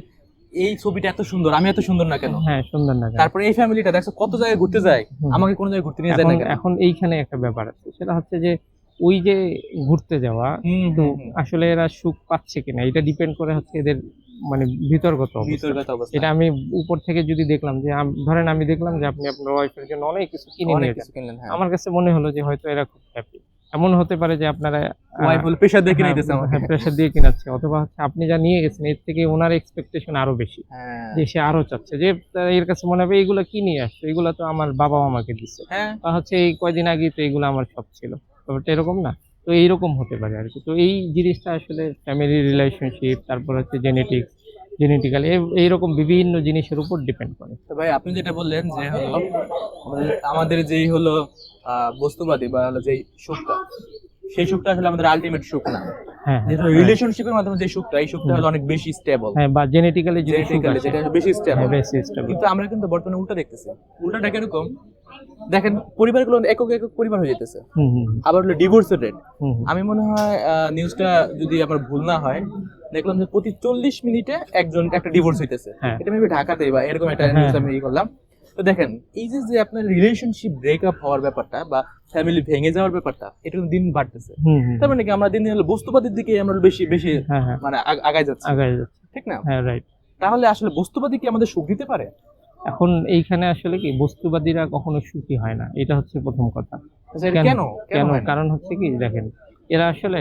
এই ছবিটা এত সুন্দর, আমি এত সুন্দর না কেন? হ্যাঁ, সুন্দর না কেন। তারপরে এই ফ্যামিলিটা দেখছো কত জায়গায় ঘুরতে যায়, হুম। আমাকে কোনো জায়গায় ঘুরতে নিয়ে যায় এখন না কেন? এখন এইখানে একটা ব্যাপার আছে, সেটা হচ্ছে যে ওই যে ঘুরতে যাওয়া, হুম, তো হুম, হুম, আসলে এরা সুখ পাচ্ছে কিনা, এটা ডিপেন্ড করে হচ্ছে এদের মানে ভিতরগত অবস্থা। ভিতরগত অবস্থা। এটা আমি উপর থেকে যদি দেখলাম যে ধরেন আমি দেখলাম যে আপনি আপনার ওয়াইফের জন্য অনেক কিছু কিনে অনেক নিয়ে যান, কিছু কিনলেন, হ্যাঁ। আমার কাছে মনে হলো যে হয়তো এরা খুব হ্যাপি, এমন হতে পারে যে আপনারা ওয়াইফ হলো প্রেশার দেখে নিতেছে আমাকে। প্রেশার দিয়ে কিনাচ্ছে, অথবা হচ্ছে আপনি যা নিয়ে গেছেন এর থেকে ওনার এক্সপেকটেশন আরো বেশি, হ্যাঁ যে সে আরো চাচ্ছে, যে এর কাছে মনে হবে এইগুলা কি নিয়ে আসছো, এগুলা তো আমার বাবা আমাকে দিচ্ছে, হ্যাঁ বা হচ্ছে এই কয়দিন আগে তো এগুলো আমার সব ছিল, ব্যাপারটা এরকম না। তো এইরকম হতে পারে আর কি। তো এই জিনিসটা আসলে ফ্যামিলি রিলেশনশিপ, তারপর হচ্ছে জেনেটিক্যাল এইরকম বিভিন্ন জিনিসের উপর ডিপেন্ড করে। তো ভাই আপনি যেটা বললেন যে হলো আমাদের যেই হলো বস্তুবাদী বা হলো যেই সুখটা, সেই সুখটা আসলে আমাদের আলটিমেট সুখ না। হ্যাঁ যেটা হ্যাঁ রিলেশনশিপের মাধ্যমে যে সুখটা, এই সুখটা হলো অনেক বেশি স্টেবল, হ্যাঁ, বা জেনেটিক্যালি যদি সুখ জেনেটিক্যালি আসে, যেটা বেশি স্টেবল। হ্যাঁ বেশি স্টেবল। কিন্তু আমরা কিন্তু বর্তমানে উল্টা দেখতেছি। উল্টাটা কিরকম দেখেন, পরিবারগুলো একক একক পরিবার হয়ে যেতেছে, হুম হুম আবার হলো ডিভোর্সের রেট। হুম হুম। আমি মনে হয় নিউজটা যদি আমার ভুল না হয়, দেখলাম যে প্রতি 40 মিনিটে একজন একটা ডিভোর্স হইতেছে। হ্যাঁ। এটা মেবি ঢাকাতে বা এরকম একটা হ্যাঁ, নিউজ হ্যাঁ। আমি করলাম। তো দেখেন, এই যে যে আপনার রিলেশনশিপ ব্রেকআপ হওয়ার ব্যাপারটা বা ফ্যামিলি ভেঙে যাওয়ার ব্যাপারটা, এটা কিন্তু দিন বাড়তেছে। হুম হুম। তার মানে কি আমরা দিন দিন হলো বস্তুবাদীর দিকে আমরা বেশি বেশি হ্যাঁ হ্যাঁ, মানে আগায় যাচ্ছি, আগায় যাচ্ছে। ঠিক না? হ্যাঁ রাইট। তাহলে আসলে বস্তুবাদী কি আমাদের সুখ দিতে পারে? এখন এইখানে আসলে কি বস্তুবাদীরা কখনো সুখী হয় না, এটা হচ্ছে প্রথম কথা। আচ্ছা, এটা কেন কেন কেন কেন হয় না? কারণ হচ্ছে কি দেখেন, এরা আসলে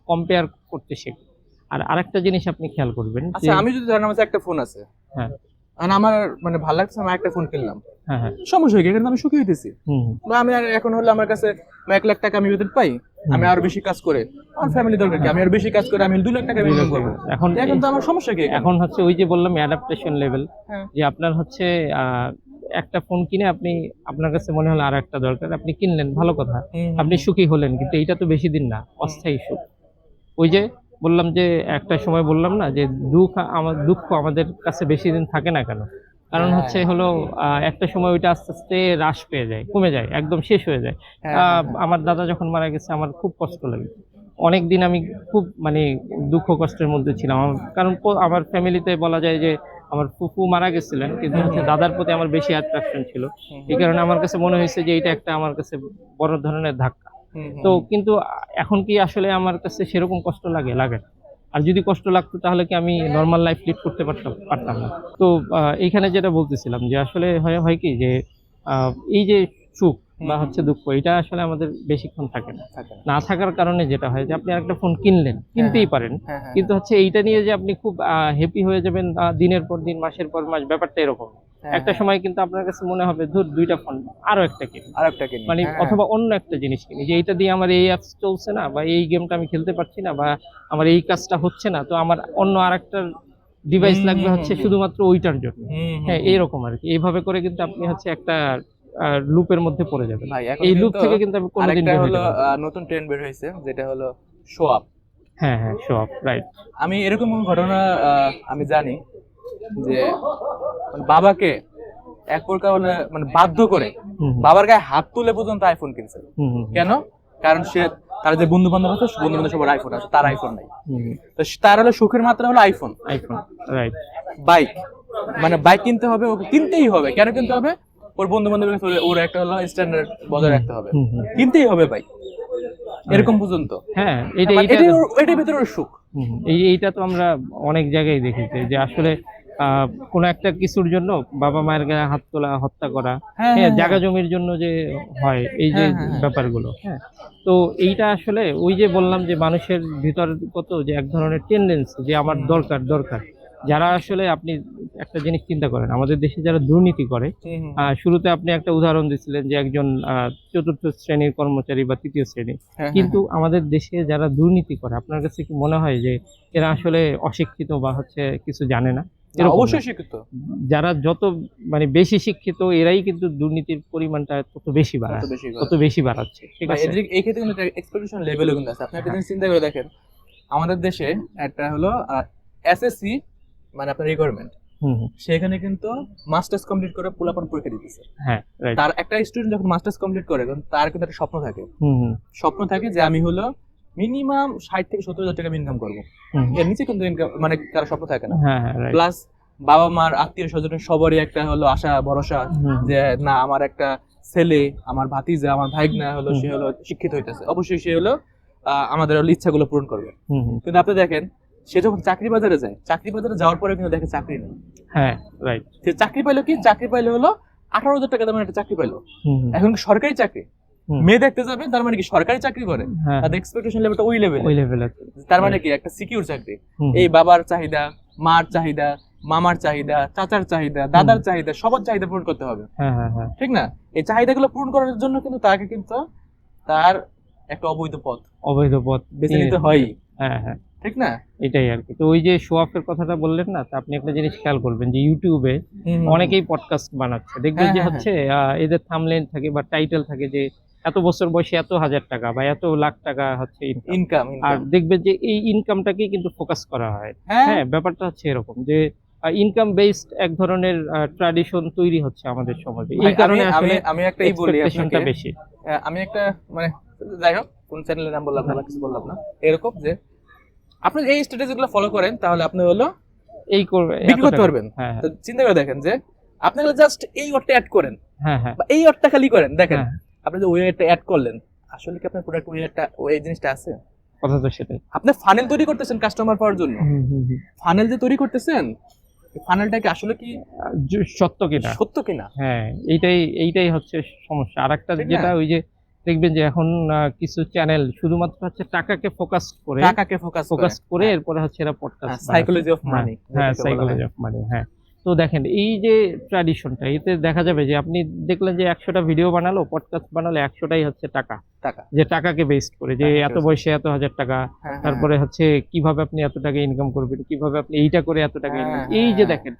কম্পেয়ার করতে শেখে। আর আরেকটা জিনিস আপনি খেয়াল করবেন যে আচ্ছা, আমি যদি ধরেন আমার কাছে একটা ফোন আছে, হ্যাঁ আর আমার মানে ভালো লাগছে, আমি একটা ফোন কিনলাম, হ্যাঁ হ্যাঁ সমস্যা কি? এখানে আমি সুখী হইতেছি। হুম হুম বা আমি আর এখন হলো আমার কাছে 1 লাখ টাকা আমি বেতন পাই, আমি আরো বেশি কাজ করে, আমার ফ্যামিলি দরকার কি, আমি আরো বেশি কাজ করে আমি 2 লাখ টাকা বেতন করবো। এখন এখন তো আমার সমস্যা কি এখানে? এখন হচ্ছে ওই যে বললাম অ্যাডাপ্টেশন লেভেল, হ্যাঁ। যে আপনার হচ্ছে একটা ফোন কিনে আপনি, আপনার কাছে মনে হলো আর একটা দরকার, আপনি কিনলেন, ভালো কথা, হুম, আপনি সুখী হলেন, কিন্তু এইটা তো বেশি দিন না, অস্থায়ী সুখ। ওই যে বললাম যে একটা সময় বললাম না যে দুঃখ আমাদের কাছে বেশি দিন থাকে না কেন, কারণ হ্যাঁ। হচ্ছে হলো একটা সময় ওইটা আস্তে আস্তে হ্রাস পেয়ে যায়, কমে যায়, একদম শেষ হয়ে যায়। হ্যাঁ, হ্যাঁ, হ্যাঁ। আমার দাদা যখন মারা গেছে আমার খুব কষ্ট লাগে, অনেক দিন আমি খুব মানে দুঃখ কষ্টের মধ্যে ছিলাম। কারণ আমার ফ্যামিলিতে বলা যায় যে আমার ফুফু মারা গেছিলেন, কিন্তু হচ্ছে দাদার প্রতি আমার বেশি অ্যাট্রাকশন ছিল। এই কারণে আমার কাছে মনে হয়েছে যে এটা একটা আমার কাছে বড় ধরনের ধাক্কা। হুম, হুম, তো হুম। কিন্তু এখন কি আসলে আমার কাছে সেরকম কষ্ট লাগে? লাগে না। আর যদি কষ্ট লাগতো তাহলে কি আমি নরমাল লাইফ লিড করতে পারতাম না। তো এইখানে যেটা বলতেছিলাম যে আসলে হয় হয় কি যে এই যে সুখ বা হচ্ছে দুঃখ, এটা আসলে আমাদের বেশিক্ষণ থাকে না। থাকে না। না থাকার কারণে যেটা হয় যে আপনি আরেকটা ফোন কিনলেন, কিনতেই পারেন। হ্যাঁ, হ্যাঁ, কিন্তু হচ্ছে এইটা নিয়ে যে আপনি খুব হ্যাপি হয়ে যাবেন দিনের পর দিন, মাসের পর মাস, ব্যাপারটা এরকম না। হ্যাঁ, একটা হ্যাঁ। সময় কিন্তু আপনার কাছে মনে হবে ধুর ২ টা ফোন, আরো একটা কিনি। আরেকটা কিনি। মানে হ্যাঁ। অথবা অন্য একটা জিনিস কিনি, যে এইটা দিয়ে আমার এই অ্যাপস চলছে না, বা এই গেমটা আমি খেলতে পারছি না, বা আমার এই কাজটা হচ্ছে না, তো আমার অন্য আরেকটা ডিভাইস হুম, লাগবে হুম, হচ্ছে হুম। শুধুমাত্র ওইটার জন্য। হুম, হুম, হ্যাঁ, হুম। এইরকম আরকি। এইভাবে করে কিন্তু আপনি হচ্ছে একটা লুপের মধ্যে পড়ে যাবেন। ভাই এখন এই লুপ কিন্তু থেকে কিন্তু আমি কোনোদিন আরেকটা বের হলো হইতে পারবো না। নতুন ট্রেন্ড বের হয়েছে, যেটা হলো শো আপ। হ্যাঁ, হ্যাঁ, শো অফ, রাইট। আমি এরকম ঘটনা আমি জানি যে মানে বাবাকে এক প্রকার মানে বাধ্য করে হুম, বাবার গায়ে হাত তুলে পর্যন্ত আইফোন কিনছে। হুম, হুম, কেন? কারণ সে, তার যে বন্ধু বান্ধব আছে, বন্ধু বান্ধব সবার আইফোন আছে, তার আইফোন নাই। হুম, তো তার হলো সুখের মাত্রা হলো আইফোন, আইফোন, রাইট। বাইক। মানে বাইক কিনতে হবে, ওকে কিনতেই হবে। কেন কিনতে হবে? ওর বন্ধু বান্ধবের কাছে ওর একটা হলো স্ট্যান্ডার্ড বজায় রাখতে হবে, হুম, হুম, কিনতেই হবে বাইক, এরকম পর্যন্ত। হ্যাঁ, মানে এটার ভিতরে ওর সুখ। এইটা তো আমরা অনেক জায়গায় দেখেছি যে আসলে কোনো একটা কিছুর জন্য বাবা মায়ের গায়ে হাত তোলা, হত্যা করা, হ্যাঁ, হ্যাঁ, হ্যাঁ, জায়গা জমির জন্য যে হয় এই যে হ্যাঁ, হ্যাঁ, হ্যাঁ। ব্যাপারগুলো, হ্যাঁ। তো এইটা আসলে ওই যে বললাম যে মানুষের ভিতর কত যে এক ধরনের টেন্ডেন্সি, যে আমার দরকার দরকার। যারা আসলে আপনি একটা জিনিস চিন্তা করেন, আমাদের দেশে যারা দুর্নীতি করে, হুম, হুম, শুরুতে আপনি একটা উদাহরণ দিচ্ছিলেন যে একজন চতুর্থ শ্রেণীর কর্মচারী বা তৃতীয় শ্রেণী, হ্যাঁ, কিন্তু আমাদের দেশে যারা দুর্নীতি করে, আপনার কাছে কি মনে হয় যে এরা আসলে অশিক্ষিত বা হচ্ছে কিছু জানে না? হ্যাঁ, এরকম না। অবশ্যই শিক্ষিত। যারা যত মানে বেশি শিক্ষিত, এরাই কিন্তু দুর্নীতির পরিমাণটা তত বেশি তত বেশি করে। তত বেশি বাড়াচ্ছে, ঠিক ভাই, আছে? এই ক্ষেত্রে কিন্তু এক্সপেকটেশন লেভেলও কিন্তু আছে। আপনি একটা জিনিস চিন্তা করে দেখেন, আমাদের দেশে একটা হলো এসএসসি, মানে আপনার রিকোয়ারমেন্ট, হুম হুম, সেখানে কিন্তু মাস্টার্স কমপ্লিট করে পোলাপান পরীক্ষা দিতেছে। হ্যাঁ, রাইট। তার একটা স্টুডেন্ট যখন মাস্টার্স কমপ্লিট করে, তখন তার কিন্তু একটা স্বপ্ন থাকে। হুম হুম, স্বপ্ন থাকে যে আমি হলো মিনিমাম 60 থেকে 70,000 টাকা ইনকাম করবো। হুম, এর নিচে কিন্তু ইনকাম মানে তার স্বপ্ন থাকে না। হ্যাঁ, হ্যাঁ, রাইট। প্লাস বাবা মার আত্মীয় স্বজনের সবারই একটা হলো আশা ভরসা হুম, যে না, আমার একটা ছেলে, আমার ভাতিজা, আমার ভাইগনা হলো হুম। সে হলো শিক্ষিত হইতেছে, অবশ্যই সে হলো আমাদের হলো ইচ্ছাগুলো পূরণ করবে। হুম হুম, কিন্তু আপনি দেখেন, সে যখন চাকরি বাজারে যায়, চাকরি বাজারে যাওয়ার পরে কিন্তু দেখে চাকরি নেই। হ্যাঁ, রাইট। সে চাকরি পাইলো কি? চাকরি পাইলো হলো 18,000 টাকা দামের একটা চাকরি পাইলো। হুম হুম, এখন কি সরকারি চাকরি? হুম। মেয়ে দেখতে যাবে, তার মানে কি সরকারি চাকরি করে, হ্যাঁ তাদের এক্সপেকটেশন লেভেলটা ওই লেভেল, ওই লেভেলে। তার মানে কি একটা সিকিউর চাকরি। হুম, এই বাবার চাহিদা, মার চাহিদা, মামার চাহিদা, চাচার চাহিদা, দাদার চাহিদা, সবার চাহিদা পূরণ করতে হবে, হ্যাঁ হ্যাঁ হ্যাঁ ঠিক না? এই চাহিদাগুলো পূরণ করার জন্য কিন্তু তাকে কিন্তু তার একটা অবৈধ পথ অবৈধ পথ বেছে নিতে হয়, হ্যাঁ হ্যাঁ ঠিক না? এটাই আর কি। তো ওই যে শো অফের কথাটা বললেন না, তো আপনি একটা জিনিস খেয়াল করবেন যে ইউটিউবে অনেকেই পডকাস্ট বানাচ্ছে, দেখবেন হ্যাঁ, যে হ্যাঁ, হচ্ছে এদের থাম্বনেইল থাকে বা টাইটেল থাকে যে এত বছর বয়সে এত হাজার টাকা বা এত লাখ টাকা হচ্ছে ইনকাম। ইনকাম আর ইনকাম দেখবেন যে এই ইনকামটাকেই কিন্তু ফোকাস করা হয়। হ্যাঁ হ্যাঁ, ব্যাপারটা হচ্ছে এরকম যে ইনকাম বেসড এক ধরনের ট্র্যাডিশন তৈরি হচ্ছে আমাদের সমাজে, ভাই, এই কারণে আমি আসলে আমি একটাই বলি এক্সপেকটেশনটা আপনাকে, বেশি। আমি একটা মানে যাই হোক কোন চ্যানেলের নাম বললাম না বা কিছু বললাম না, এরকম যে আপনি এই স্ট্র্যাটেজিগুলো ফলো করেন তাহলে আপনি হলো এই করবে বিক্রি এত করতে টাকা। পারবেন। হ্যাঁ তো চিন্তা করে দেখেন যে আপনি জাস্ট এই অর্ডটা অ্যাড করেন হ্যাঁ হ্যাঁ বা এই অর্ডটা খালি করেন, দেখেন হ্যাঁ আপনি যে ওয়েটা অ্যাড করলেন, আসলে কি আপনার প্রোডাক্ট ওয়েটা ওই জিনিসটা আছে? কথা তো সেটাই। আপনি ফানেল তৈরি করতেছেন কাস্টমার পাওয়ার জন্য, হুম, হুম, হুম। ফানেল যে তৈরি করতেছেন, ফানেলটা কি আসলে কি সত্য কিনা। সত্য কিনা? হ্যাঁ, এইটাই হচ্ছে সমস্যা। আরেকটা ঠিক না? যেটা ওই যে দেখবেন যে এখন কিছু চ্যানেল শুধুমাত্র হচ্ছে টাকাকে ফোকাস করে টাকাকে ফোকাস এরপরে হচ্ছে এরা পডকাস্ট সাইকোলজি অফ হ্যাঁ মানি, হ্যাঁ সাইকোলজি অফ মানি। হ্যাঁ, তো দেখেন এই যে ট্র্যাডিশনটা, এতে দেখা যাবে যে আপনি দেখলেন যে 100টা ভিডিও বানালো, পডকাস্ট বানালো, 100টাই হচ্ছে টাকা, টাকা, যে টাকাকে বেসড করে যে টাকাকে এত based বয়সে এত হাজার টাকা, হ্যাঁ, তারপরে হচ্ছে কিভাবে আপনি এত টাকা ইনকাম করবেন, কিভাবে আপনি এইটা করে এত টাকা ইনকাম, হ্যাঁ, এই যে হ্যাঁ, দেখেন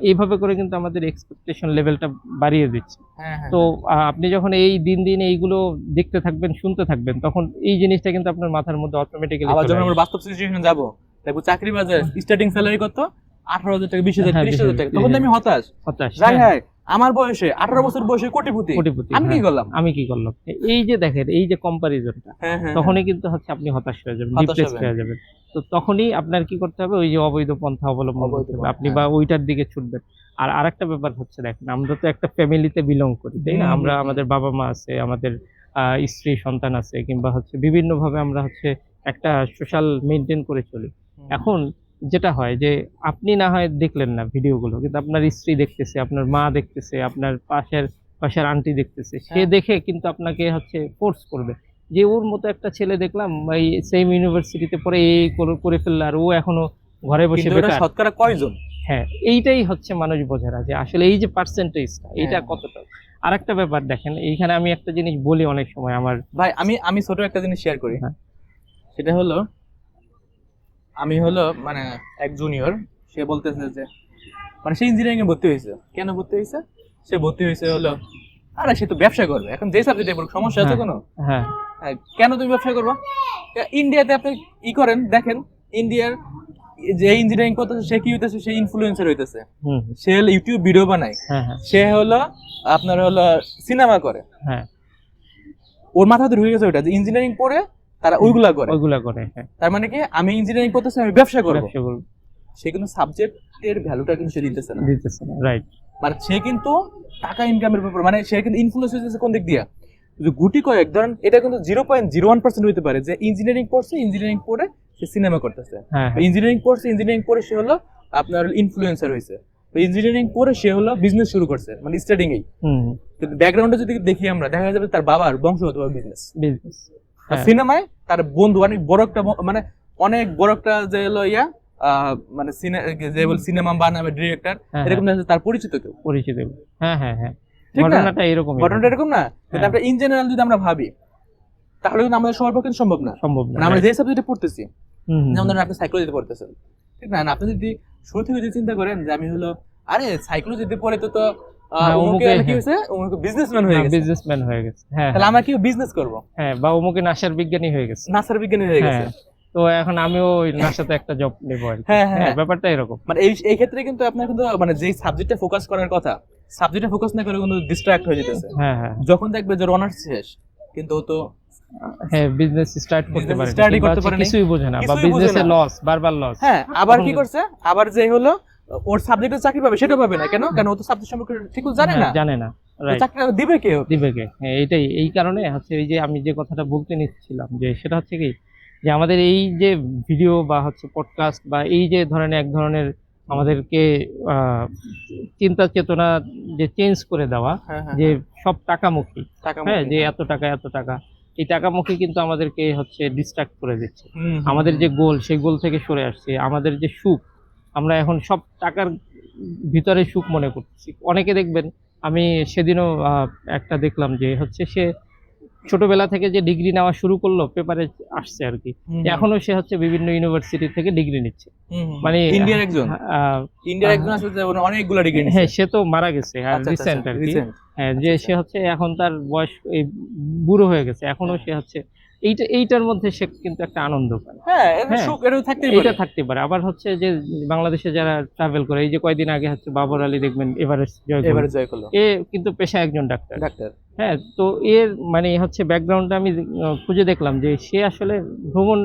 এইভাবে করে কিন্তু আমাদের এক্সপেকটেশন লেভেলটা বাড়িয়ে দিচ্ছে। হ্যাঁ, হ্যাঁ, তো আপনি যখন এই দিন দিন এইগুলো দেখতে থাকবেন, শুনতে থাকবেন, তখন এই জিনিসটা কিন্তু আপনার মাথার মধ্যে অটোমেটিক্যালি আবার চলে যখন আসবে। আমরা বাস্তব সিচুয়েশনে যাব, দেখবো চাকরি বাজার স্টার্টিং স্যালারি কত, 18,000 টাকা, 20,000, হ্যাঁ, 30,000 টাকা, তখন তো আমি হতাশ, হতাশ। যাই হ্যাঁ, হ্যাঁ আমার বয়সে 18 বছর বয়সে কোটিপতি, কোটিপতি। আমি কি হ্যাঁ, করলাম? আমি কি করলাম? এই যে দেখেন এই যে কম্পারিজনটা, হ্যাঁ, হ্যাঁ, তখনই কিন্তু হচ্ছে আপনি হতাশ হয়ে যাবেন, হতাশ ডিপ্রেসড হবেন। হয়ে যাবেন। তো তখনই আপনার কি করতে হবে, ওই যে অবৈধ পন্থা অবলম্বন অবৈধ করতে হবে পন্থা, আপনি, হ্যাঁ। বা ওইটার দিকে ছুটবেন। আর আরেকটা ব্যাপার হচ্ছে দেখেন, আমরা তো একটা ফ্যামিলিতে বিলং করি, তাই না? হুম, আমরা হুম, হুম। আমাদের বাবা মা আছে, আমাদের স্ত্রী সন্তান আছে, কিংবা হচ্ছে বিভিন্নভাবে আমরা হচ্ছে একটা সোশ্যাল মেইনটেইন করে চলি। এখন যেটা হয় যে আপনি না হয় দেখলেন না ভিডিওগুলো, কিন্তু আপনার স্ত্রী দেখতেছে, আপনার মা দেখতেছে, আপনার পাশের আন্টি দেখতেছে, সে হ্যাঁ। দেখে কিন্তু আপনাকে হচ্ছে ফোর্স করবে যে ওর মতো একটা ছেলে দেখলাম এই সেম ইউনিভার্সিটিতে পড়ে এই করে ফেললো, আর ও এখনো ঘরে বসে কিন্তু এটা বেকার। শতকরা কয়জন? হ্যাঁ, এইটাই হচ্ছে মানুষ বোঝে না যে আসলে এই যে পার্সেন্টেজটা এটা হ্যাঁ। কতটা। আরেকটা ব্যাপার দেখেন, এইখানে আমি একটা জিনিস বলি অনেক সময় আমার। ভাই আমি ছোট একটা জিনিস শেয়ার করি, হ্যাঁ। সেটা হলো আমি হলো মানে এক জুনিয়র, সে বলতেছে যে মানে সে ইঞ্জিনিয়ারিং এ ভর্তি হয়েছে, কেন ভর্তি হয়েছে? সে ভর্তি হয়েছে হলো আরে সে তো ব্যবসা করবে, এখন যে সাবজেক্টে পড়ুক সমস্যা আছে হ্যাঁ, কোনো? হ্যাঁ হ্যাঁ, কেন তুমি ব্যবসা করবা? ইন্ডিয়াতে আপনি করেন দেখেন, ইন্ডিয়ার যে ইঞ্জিনিয়ারিং করতেছে সে কি হইতেছে, সে ইনফ্লুয়েন্সার হইতেছে, হুম সে হলো ইউটিউব ভিডিও বানায়, হ্যাঁ হ্যাঁ সে হলো আপনার হলো সিনেমা করে, হ্যাঁ ওর মাথাতে ঢুকে গেছে ওইটা যে ইঞ্জিনিয়ারিং পড়ে তারা ওইগুলা করে, ওইগুলা করে। হ্যাঁ, তার মানে কি আমি ইঞ্জিনিয়ারিং করতেছি আমি ব্যবসা করবো, ব্যবসা করবে, সে কিন্তু সাবজেক্টের ভ্যালুটা কিন্তু সে দিতেছে না, দিতেছে না, রাইট। মানে সে কিন্তু টাকা ইনকামের ব্যাপার, মানে সে কিন্তু ইনফ্লুয়েন্স হইতেছে কোন দিক দিয়া, যে গুটি কয়েক ধরেন এটা কিন্তু 0.01% হইতে পারে যে ইঞ্জিনিয়ারিং পড়ছে, ইঞ্জিনিয়ারিং পড়ে সে সিনেমা করতেছে, হ্যাঁ হ্যাঁ ইঞ্জিনিয়ারিং পড়ছে, ইঞ্জিনিয়ারিং পড়ে সে হলো আপনার ইনফ্লুয়েন্সার হয়েছে, ইঞ্জিনিয়ারিং পড়ে সে হলো বিজনেস শুরু করছে, মানে স্টার্টিং এই, হুম কিন্তু ব্যাকগ্রাউন্ডে যদি দেখি আমরা দেখা যাবে তার বাবার বংশগত বিজনেস, বিজনেস। আর সিনেমায় তার বন্ধু অনেক বড় একটা মানে অনেক বড় একটা যে হলো মানে যে বল সিনেমা বানাবে ডিরেক্টর, হ্যাঁ, এরকম দেখা যাচ্ছে তার পরিচিত কেউ, পরিচিত। হ্যাঁ হ্যাঁ হ্যাঁ, ঠিক না? ঘটনাটা এরকম। ঘটনাটা এরকম না, কিন্তু হ্যাঁ। আমরা ইন জেনারেল যদি আমরা ভাবি তাহলে কিন্তু আমাদের সবার পক্ষে সম্ভব না, সম্ভব না। মানে আমরা যে সাবজেক্টে পড়তেছি, হুম হুম, যেমন ধরেন আপনি সাইকোলজিতে পড়তেছেন, ঠিক না? আপনি যদি শুরু থেকে যদি চিন্তা করেন যে আমি হলো আরে সাইকোলজিতে পড়ে তো হ্যাঁ, অমুকে অমুকে, কি হয়েছে, অমুকে বিজনেসম্যান হয়ে গেছে, বিজনেসম্যান হয়ে গেছে। হ্যাঁ তাহলে আমরা কি বিজনেস করব, হ্যাঁ, বা অমুকে নাসার বিজ্ঞানী হয়ে গেছে। নাসার বিজ্ঞানী হয়ে গেছে, হ্যাঁ, তো এখন আমিও ওই নাসাতে একটা জব নেবো আর কি। হ্যাঁ, হ্যাঁ। হ্যাঁ, ব্যাপারটা এরকম। মানে এই ক্ষেত্রে কিন্তু আপনার কিন্তু মানে যে সাবজেক্টে ফোকাস করার কথা, সাবজেক্টে ফোকাস না করে কিন্তু ডিস্ট্রাক্ট হয়ে যেতেছে, হ্যাঁ হ্যাঁ যখন দেখবে যে অনার্স শেষ কিন্তু ও তো হ্যাঁ, বিজনেস স্টার্ট করতে Business পারে start-ই কিংবা করতে হচ্ছে পারেনি। কিছুই বোঝে না, বা কিছুই বোঝে বিজনেসে না। লস, বারবার লস। হ্যাঁ আবার কি তখন- করছে, আবার যে হলো ওর সাবজেক্টে চাকরি পাবে সেটা পাবে না, কেন? কারণ ও তো সাবজেক্ট সম্পর্কে ঠিক জানে হ্যাঁ, না, জানে না, তো রাইট। চাকরিটা দিবে কে ওকে? দিবে কে? হ্যাঁ, এইটাই, এই কারণে হচ্ছে এই যে আমি যে কথাটা বলতে নিচ্ছিলাম, যে সেটা হচ্ছে কি, যে আমাদের এই যে ভিডিও বা হচ্ছে পডকাস্ট বা এই যে ধরেন এক ধরনের আমাদেরকে আহ, চিন্তা চেতনা যে চেঞ্জ করে দেওয়া, হ্যাঁ হ্যাঁ যে সব টাকামুখী, টাকা হ্যাঁ, মুখী, যে এত টাকা এত টাকা, এই টাকামুখী কিন্তু আমাদেরকে হচ্ছে ডিস্ট্রাক্ট করে দিচ্ছে। হুম, আমাদের যে গোল, সেই গোল থেকে সরে আসছে। আমাদের যে সুখ, আমরা এখন সব টাকার ভিতরে সুখ মনে করছি। অনেকে দেখবেন, আমি সেদিনও একটা দেখলাম যে হচ্ছে সে ছোটবেলা থেকে যে ডিগ্রি নেওয়া শুরু করলো, পেপারে আসছে আর কি, হুম, যে এখনো সে হচ্ছে বিভিন্ন ইউনিভার্সিটি থেকে ডিগ্রি নিচ্ছে। মানে ইন্ডিয়ার একজন, আহ, ইন্ডিয়ার একজন আছে যে উনি অনেকগুলো ডিগ্রি নিছে। হ্যাঁ, সে তো মারা গেছে আর আচ্ছা আচ্ছা রিসেন্ট আর কি। রিসেন্ট। হ্যাঁ, যে আচ্ছা সে হচ্ছে এখন তার বয়স এই বুড়ো হয়ে গেছে, এখনো হ্যাঁ। সে হচ্ছে এইটার মধ্যে সে কিন্তু একটা আনন্দ পায়। হ্যাঁ, এর হ্যাঁ, সুখ এটা থাকতেই এইটা পারে। থাকতে পারে। আবার হচ্ছে যে বাংলাদেশে যারা ট্রাভেল করে, এই যে কয়দিন আগে হচ্ছে বাবর আলী দেখবেন এভারেস্ট জয় করলো, এবারে জয় করলো এ কিন্তু পেশা একজন ডাক্তার। ডাক্তার। হ্যাঁ, তো এর মানে হচ্ছে ব্যাকগ্রাউন্ডটা আমি খুঁজে দেখলাম যে সে আসলে ভ্রমণ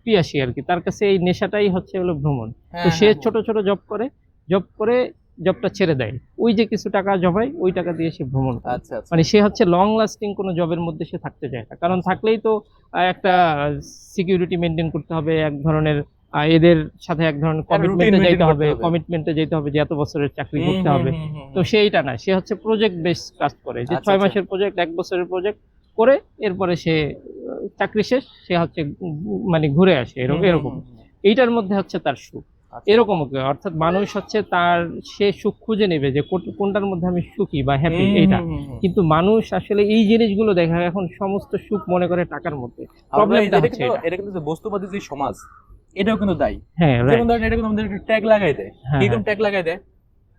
পিয়াসী আর কি, তার কাছে এই নেশাটাই হচ্ছে হলো ভ্রমণ। তো হ্যাঁ সে হ্যাঁ ছোট ছোট জব করে জবটা ছেড়ে দেয়, ওই যে কিছু টাকা জমায় ওই টাকা দিয়ে সে ভ্রমণ করে। আচ্ছা আচ্ছা। মানে সে হচ্ছে লং লাস্টিং কোনো জবের মধ্যে সে থাকতে চায় না, কারণ থাকলেই তো একটা সিকিউরিটি মেনটেন করতে হবে, এক ধরনের এদের সাথে এক ধরনের routine কমিটমেন্টে maintain যেতে হবে, করতে হবে। কমিটমেন্টে যেতে হবে যে এত বছরের চাকরি হুম, করতে হুম, হবে। হুম, হুম, তো হুম। সেইটা না, সে হচ্ছে প্রজেক্ট বেস কাজ করে, যে আচ্ছা, 6 আচ্ছা। মাসের প্রজেক্ট, 1 বছরের প্রজেক্ট করে এরপরে সে চাকরি শেষ, সে হচ্ছে মানে ঘুরে আসে, হুম, এরকম হুম, এরকম। হুম, হুম। এইটার মধ্যে হচ্ছে তার সুখ। আচ্ছা। এরকম অর্থাৎ মানুষ হচ্ছে তার, সে সুখ খুঁজে নেবে যে কোনটার মধ্যে আমি সুখী বা হ্যাপি, হুম, এইটা। হুম, হুম, হুম। কিন্তু মানুষ আসলে এই জিনিসগুলো দেখে এখন সমস্ত সুখ মনে করে টাকার মধ্যে। আমরা প্রবলেমটা এটা হচ্ছে কিন্তু এটা। এটা কিন্তু যে বস্তুবাদী যে সমাজ, এটাও কিন্তু দায়ী। হ্যাঁ, যেমন রাইট। ধরেন এটা কিন্তু আমাদের একটা ট্যাগ লাগাই দেয়। হ্যাঁ, কিরকম হ্যাঁ। ট্যাগ লাগাই দেয়?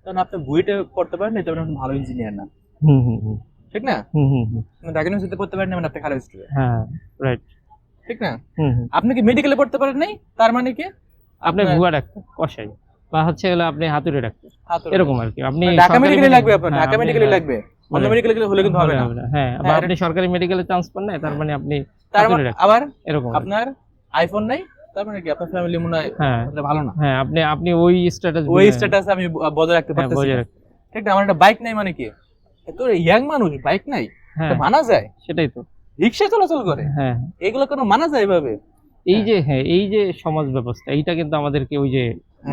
কারণ আপনি বুয়েটে পড়তে পারেন না, তবে আপনি ভালো ইঞ্জিনিয়ার না। হুম, হুম, হুম, ঠিক না? হুম, হুম, হুম। আপনি ঢাকা ইউনিভার্সিটিতে পড়তে পারেন না মানে আপনি খারাপ স্টুডেন্ট। হ্যাঁ, রাইট। ঠিক না? হুম, হুম। আপনি কি মেডিকেলে পড়তে পারেন নাই? তার মানে কি? আপনি আপনার ভুয়া ডাক্তার, কসাই, বা হচ্ছে হলো আপনি হাতুড়ে ডাক্তার, হাতুড়ে এরকম ডাক্তার। আর কি। আপনি মানে ঢাকা সরকারি মেডিকেলে লাগবে আপনার, হ্যাঁ, ঢাকা আপনি মেডিকেলে হ্যাঁ, লাগবে। অন্য right, মেডিকেলে হলে কিন্তু হবে না। হ্যাঁ, বা হ্যাঁ, আপনি সরকারি মেডিকেলে চান্স পান নাই, তার হ্যাঁ। মানে আপনি তার হাতুড়ে ডাক্তার, আবার এরকম আর কি। আপনার আইফোন নাই, তার মানে কি আপনার ফ্যামিলি মনে হয় হ্যাঁ, আসলে ভালো না। হ্যাঁ, আপনি আপনি ওই স্ট্যাটাস ওই স্ট্যাটাস আমি বজায় রাখতে হ্যাঁ, পারতেছি বজায় না। রাখতে। ঠিক না? আমার একটা বাইক নাই মানে কি? এত ইয়াং মানুষ বাইক নাই, হ্যাঁ, এটা মানা যায়? সেটাই তো। রিক্সা চলাচল করে, হ্যাঁ, এগুলো কোনো মানা যায় এভাবে? এই যে সমাজ ব্যবস্থা, এইটা কিন্তু আমাদেরকে ওই যে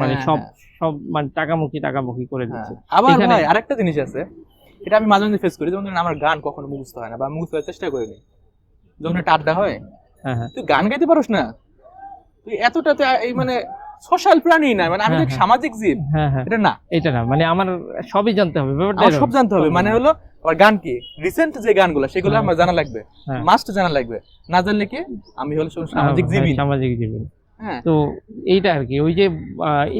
মানে হ্যাঁ, সব হ্যাঁ, সব মানে টাকামুখী করে হ্যাঁ। দিচ্ছে আবার এখানে। ভাই আরেকটা জিনিস আছে, এটা আমি মাঝে মাঝে ফেস করি। যেমন ধরেন আমার গান কখনো মুখস্থ হয় না বা মুখস্থ করার চেষ্টা করিনি। যখন একটা আড্ডা হয়, হ্যাঁ, হ্যাঁ, তুই গান গাইতে পারোস না, তুই এতটাতে এই মানে সোশ্যাল প্রাণী না, মানে আমি হ্যাঁ, তো হ্যাঁ। সামাজিক জীব, হ্যাঁ, হ্যাঁ, এটা না। এটা না, মানে আমার সবই জানতে হবে, ব্যাপারটা আমার সব এরকম। জানতে হবে, মানে হলো আমার গান কি রিসেন্ট যে গানগুলো সেগুলো হ্যাঁ। আমার জানা লাগবে, হ্যাঁ, মাস্ট জানা লাগবে। না জানলে কি আমি হলো শুধু সামাজিক হ্যাঁ, জীবী। সামাজিক জীবন। হ্যাঁ, তো এইটা আর কি, ওই যে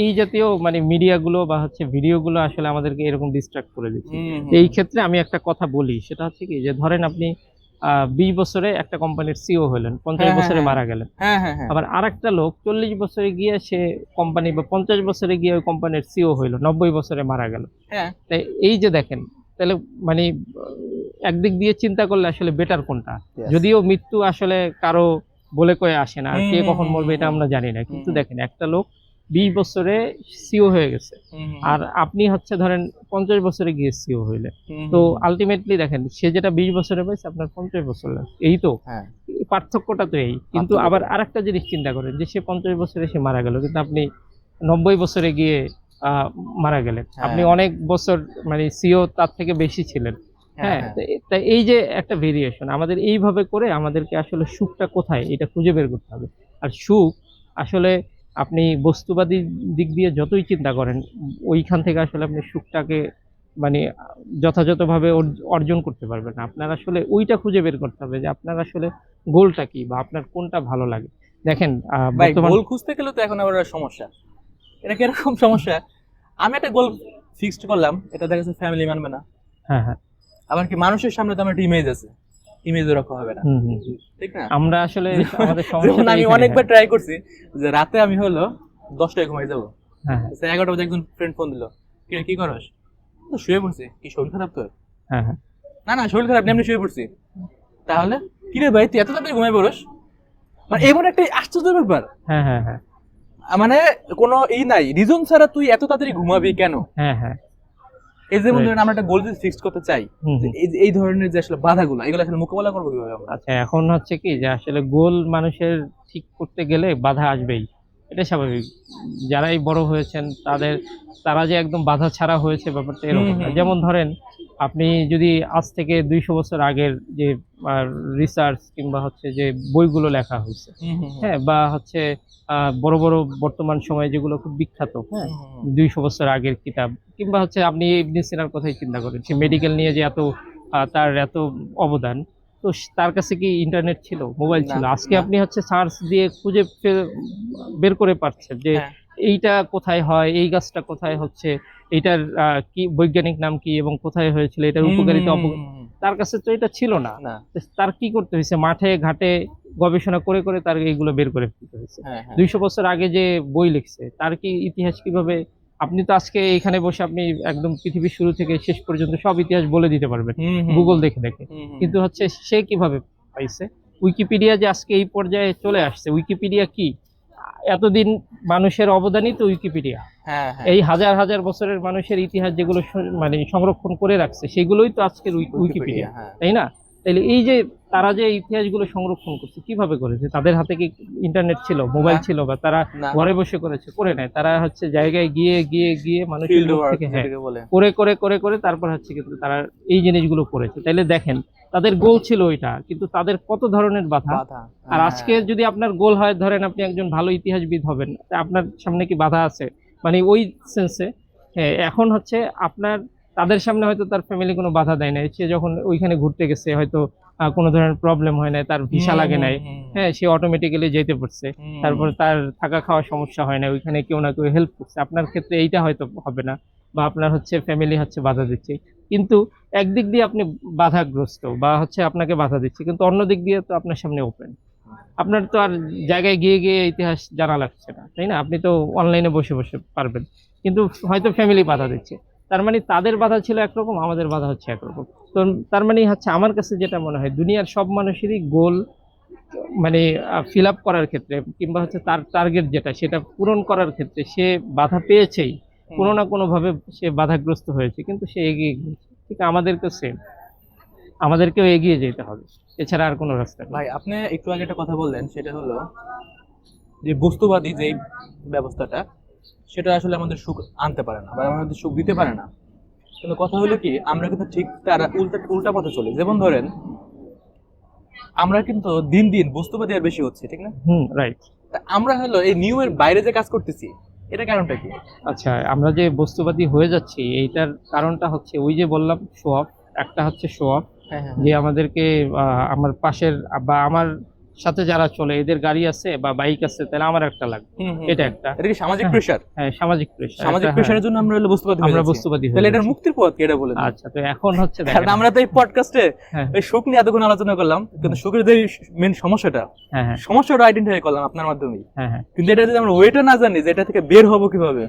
এই জাতীয় মানে মিডিয়াগুলো বা হচ্ছে ভিডিওগুলো আসলে আমাদেরকে এরকম ডিস্ট্রাক্ট করে দিচ্ছে। হুম, তো এই ক্ষেত্রে আমি একটা কথা বলি, সেটা হচ্ছে কি, যে ধরেন আপনি 20 বছরে একটা কোম্পানির সিও হলেন, 50 হ্যাঁ, বছরে হ্যাঁ, মারা গেলেন। হ্যাঁ, হ্যাঁ, হ্যাঁ, আবার আরেকটা লোক 40 বছরে গিয়ে সে কোম্পানি, বা 50 বছরে গিয়ে ওই কোম্পানির সিও হইলো, 90 বছরে মারা গেল। হ্যাঁ, তাই এই যে দেখেন, তাহলে মানে একদিক দিয়ে চিন্তা করলে আসলে বেটার কোনটা? Yes. যদিও মৃত্যু আসলে কারো বলে কয়ে আসে না, আর কে হুম, কখন হুম, মরবে এটা হুম, আমরা জানি না, কিন্তু হুম, দেখেন একটা লোক 20 বছরে সিও হয়ে গেছে, হুম, আর আপনি হচ্ছে ধরেন 50 বছরে গিয়ে সিও হইলেন। হুম, তো হুম, আলটিমেটলি দেখেন, সে যেটা 20 বছরে পাইছে, আপনার 50 বছর লাগছে, এই তো হ্যাঁ, পার্থক্যটা তো এই। কিন্তু পার্থক্যটা। আবার আরেকটা জিনিস চিন্তা করেন, যে সে 50 বছরে সে মারা গেল, কিন্তু আপনি 90 বছরে গিয়ে মারা গেলেন, আপনি হ্যাঁ, অনেক বছর মানে সিও তার থেকে বেশি ছিলেন। হ্যাঁ, হ্যাঁ, হ্যাঁ, তাই এই যে একটা ভেরিয়েশন, আমাদের এইভাবে করে আমাদেরকে আসলে সুখটা কোথায় এটা খুঁজে বের করতে হবে। আর সুখ আসলে আপনি বস্তুবাদী দিক দিয়ে যতই চিন্তা করেন, ওইখান থেকে আসলে আপনি সুখটাকে মানে যথাযথভাবে অর্জন করতে পারবেন না। আপনার আসলে ওইটা খুঁজে বের করতে হবে, যে আপনার আসলে গোলটা কি, বা আপনার কোনটা ভালো লাগে। দেখেন ভাই বর্তমান গোল খুঁজতে গেলে তো এখন আবার সমস্যা। এটা কিরকম সমস্যা? আমি একটা গোল ফিক্সড করলাম, এটা দেখা যাচ্ছে ফ্যামিলি মানবে না। হ্যাঁ, হ্যাঁ, আবার কি মানুষের সামনে তো আমার একটা ইমেজ আছে, ইমেজও রক্ষা হবে না। হুম, হুম, হুম। ঠিক না? আমরা আসলে আমাদের যেমন সমস্যাটা আমি এইখানে। অনেকবার ট্রাই করছি যে রাতে আমি হলো 10টায় ঘুমাই যাবো, হ্যাঁ, হ্যাঁ, 11টা বাজে একজন ফ্রেন্ড ফোন দিল, কি করস? তো শুয়ে পড়ছি। কি শরীর খারাপ তোর? হ্যাঁ, হ্যাঁ, না না শরীর খারাপ নেই, এমনি শুয়ে পড়ছি। তাহলে কি রে ভাই তুই এত তাড়াতাড়ি ঘুমাই পড়স? মানে এমন একটা আশ্চর্য ব্যাপার, হ্যাঁ, হ্যাঁ, হ্যাঁ, মানে কোনো নাই রিজন ছাড়া তুই এত তাড়াতাড়ি ঘুমাবি কেন? হ্যাঁ, হ্যাঁ, এই যেমন Right. ধরেন আমরা একটা গোল যদি ফিক্স করতে চাই, হুম, যে হুম। এই ধরনের যে আসলে বাধাগুলো এগুলো আসলে মোকাবেলা করবো কিভাবে আমরা? আচ্ছা, এখন হচ্ছে কি, যে আসলে গোল মানুষের ঠিক করতে গেলে বাধা আসবেই। এটা স্বাভাবিক। যারাই বড় হয়েছেন তারা যে একদম বাধা ছাড়া হয়েছে ব্যাপারটা এরকম না। যেমন ধরেন আপনি যদি আজ থেকে 200 বছর আগের যে রিসার্চ কিংবা হচ্ছে যে বইগুলো লেখা হয়েছে, হ্যাঁ, বা হচ্ছে বড় বড় বর্তমান সময়ে যেগুলো খুব বিখ্যাত, হ্যাঁ, 200 বছর আগের কিতাব, কিংবা হচ্ছে আপনি ইবনে সিনার কথাই চিন্তা করেন, সে মেডিকেল নিয়ে যে তার এত অবদান, তো তার কাছে কি ইন্টারনেট ছিল, মোবাইল না, ছিল? আজকে না। আপনি হচ্ছে সার্চ দিয়ে খুঁজে বের করে পারছেন যে হ্যাঁ। এইটা কোথায় হয়, এই গাছটা কোথায় হচ্ছে, এইটার কি বৈজ্ঞানিক নাম কি এবং কোথায় হয়েছিল, এটার উপকারিতা তার কাছে তো এটা ছিল না। না। তো তার কি করতে হয়েছে? মাঠে ঘাটে গবেষণা করে করে তার এইগুলো বের করে ফেলতে হয়েছে। হ্যাঁ, হ্যাঁ। 200 বছর আগে যে বই লিখছে তার কি ইতিহাস কিভাবে, আপনি তো আজকে এখানে বসে আপনি একদম পৃথিবীর শুরু থেকে শেষ পর্যন্ত সব ইতিহাস বলে দিতে পারবেন গুগল দেখে দেখে। কিন্তু হচ্ছে সে কিভাবে পাইছে? উইকিপিডিয়া যে আজকে এই পর্যায়ে চলে আসছে, উইকিপিডিয়া কি? এতদিন মানুষের অবদানই তো উইকিপিডিয়া। হ্যাঁ, হ্যাঁ। এই হাজার হাজার বছরের মানুষের ইতিহাস যেগুলো মানে সংরক্ষণ করে রাখছে সেগুলোই তো আজকের উইকিপিডিয়া, হ্যাঁ। তাই না? তাইলে এই যে তারা যে ইতিহাসগুলো সংরক্ষণ করছে কিভাবে করেছে? তাদের হাতে কি ইন্টারনেট ছিল, মোবাইল না। ছিল, বা তারা না। ঘরে বসে করেছে? করে নেয়। তারা হচ্ছে জায়গায় গিয়ে গিয়ে গিয়ে মানুষের ফিল্ড মুখ ওয়ার্ক থেকে, হ্যাঁ, যেটাকে বলে। করে করে করে করে তারপর হচ্ছে কিন্তু তারা এই জিনিসগুলো করেছে। তাইলে দেখেন তাদের গোল ছিল ওইটা, কিন্তু তাদের কত ধরনের বাধা। বাধা। আর হ্যাঁ। আজকে যদি আপনার গোল হয়, ধরেন আপনি একজন ভালো ইতিহাসবিদ হবেন, তা আপনার সামনে কি বাধা আছে? মানে ওই সেন্সে, হ্যাঁ, এখন হচ্ছে আপনার তাদের সামনে হয়তো তার ফ্যামিলি কোনো বাধা দেয় নাই। সে যখন ওইখানে ঘুরতে গেছে হয়তো কোনো ধরনের প্রবলেম হয় নাই, তার ভিসা লাগে নাই, হ্যাঁ, সে অটোমেটিক্যালি যেতে পারছে। তারপরে তার থাকা খাওয়ার সমস্যা হয় না, ওইখানে কেউ না কেউ হেল্প করছে। আপনার ক্ষেত্রে এইটা হয়তো হবে না, বা আপনার হচ্ছে ফ্যামিলি হচ্ছে বাধা দিচ্ছে। কিন্তু একদিক দিয়ে আপনি বাধাগ্রস্ত, বা হচ্ছে আপনাকে বাধা দিচ্ছে, কিন্তু অন্য দিক দিয়ে তো আপনার সামনে ওপেন। আপনার তো আর জায়গায় গিয়ে গিয়ে ইতিহাস জানা লাগছে না, তাই না? আপনি তো অনলাইনে বসে বসে পারবেন। কিন্তু হয়তো ফ্যামিলি বাধা দিচ্ছে। তার মানে তাদের বাধা ছিল একরকম, আমাদের বাধা হচ্ছে একরকম। তো তার মানে হচ্ছে আমার কাছে যেটা মনে হয়, দুনিয়ার সব মানুষেরই গোল মানে ফিল আপ করার ক্ষেত্রে, কিংবা হচ্ছে তার টার্গেট যেটা সেটা পূরণ করার ক্ষেত্রে সে বাধা পেয়েছেই, কোনো না কোনো ভাবে সে বাধাগ্রস্ত হয়েছে, কিন্তু সে এগিয়ে গিয়েছে। ঠিক আমাদেরকেও সেম, আমাদেরকেও এগিয়ে যেতে হবে, এছাড়া আর কোনো রাস্তা নেই। ভাই, আপনি একটু আগে একটা কথা বললেন, সেটা হলো যে বস্তুবাদী যে ব্যবস্থাটা, সেটা আসলে আমাদের সুখ আনতে পারে না বা আমাদের সুখ দিতে পারে না। কিন্তু কথা হলো কি, আমরা কিন্তু ঠিক তার উল্টা পথে চলি। যেমন ধরেন, আমরা কিন্তু দিন দিন বস্তুবাদী আর বেশি হচ্ছে, ঠিক না? রাইট। তা আমরা হলো এই নিয়মের বাইরে যে কাজ করতেছি, এটা কারণটা কি? আচ্ছা, আমরা যে বস্তুবাদী হয়ে যাচ্ছি এইটার কারণটা হচ্ছে ওই যে বললাম, শো অফ। একটা হচ্ছে শো অফ, হ্যাঁ, হ্যাঁ, যে আমাদেরকে আমার পাশের বা আমার সাথে যারা চলে এদের গাড়ি আছে বা বাইক আছে, তাহলে আমার একটা লাগবে, এটা একটা। এটা কি সামাজিক হ্যাঁ, প্রেশার? হ্যাঁ, সামাজিক প্রেশার। সামাজিক প্রেশারের জন্য আমরা হলো বস্তুবাদী হয়ে আমরা যাচ্ছি। বস্তুবাদী হয়ে তাহলে এটার যাচ্ছি। মুক্তির পথ কি, এটা বলে দিন। আচ্ছা, তো এখন হচ্ছে কারণ দেখেন, আমরা তো এই পডকাস্টে হ্যাঁ, এই সুখ নিয়ে এতক্ষণ আলোচনা করলাম, কিন্তু সুখের যে মেন সমস্যাটা, হ্যাঁ, হ্যাঁ, সমস্যাটা আইডেন্টিফাই করলাম আপনার মাধ্যমেই। হ্যাঁ, হ্যাঁ, কিন্তু এটা যদি আমরা ওয়েটা না জানি যে এটা থেকে বের হবো কিভাবে,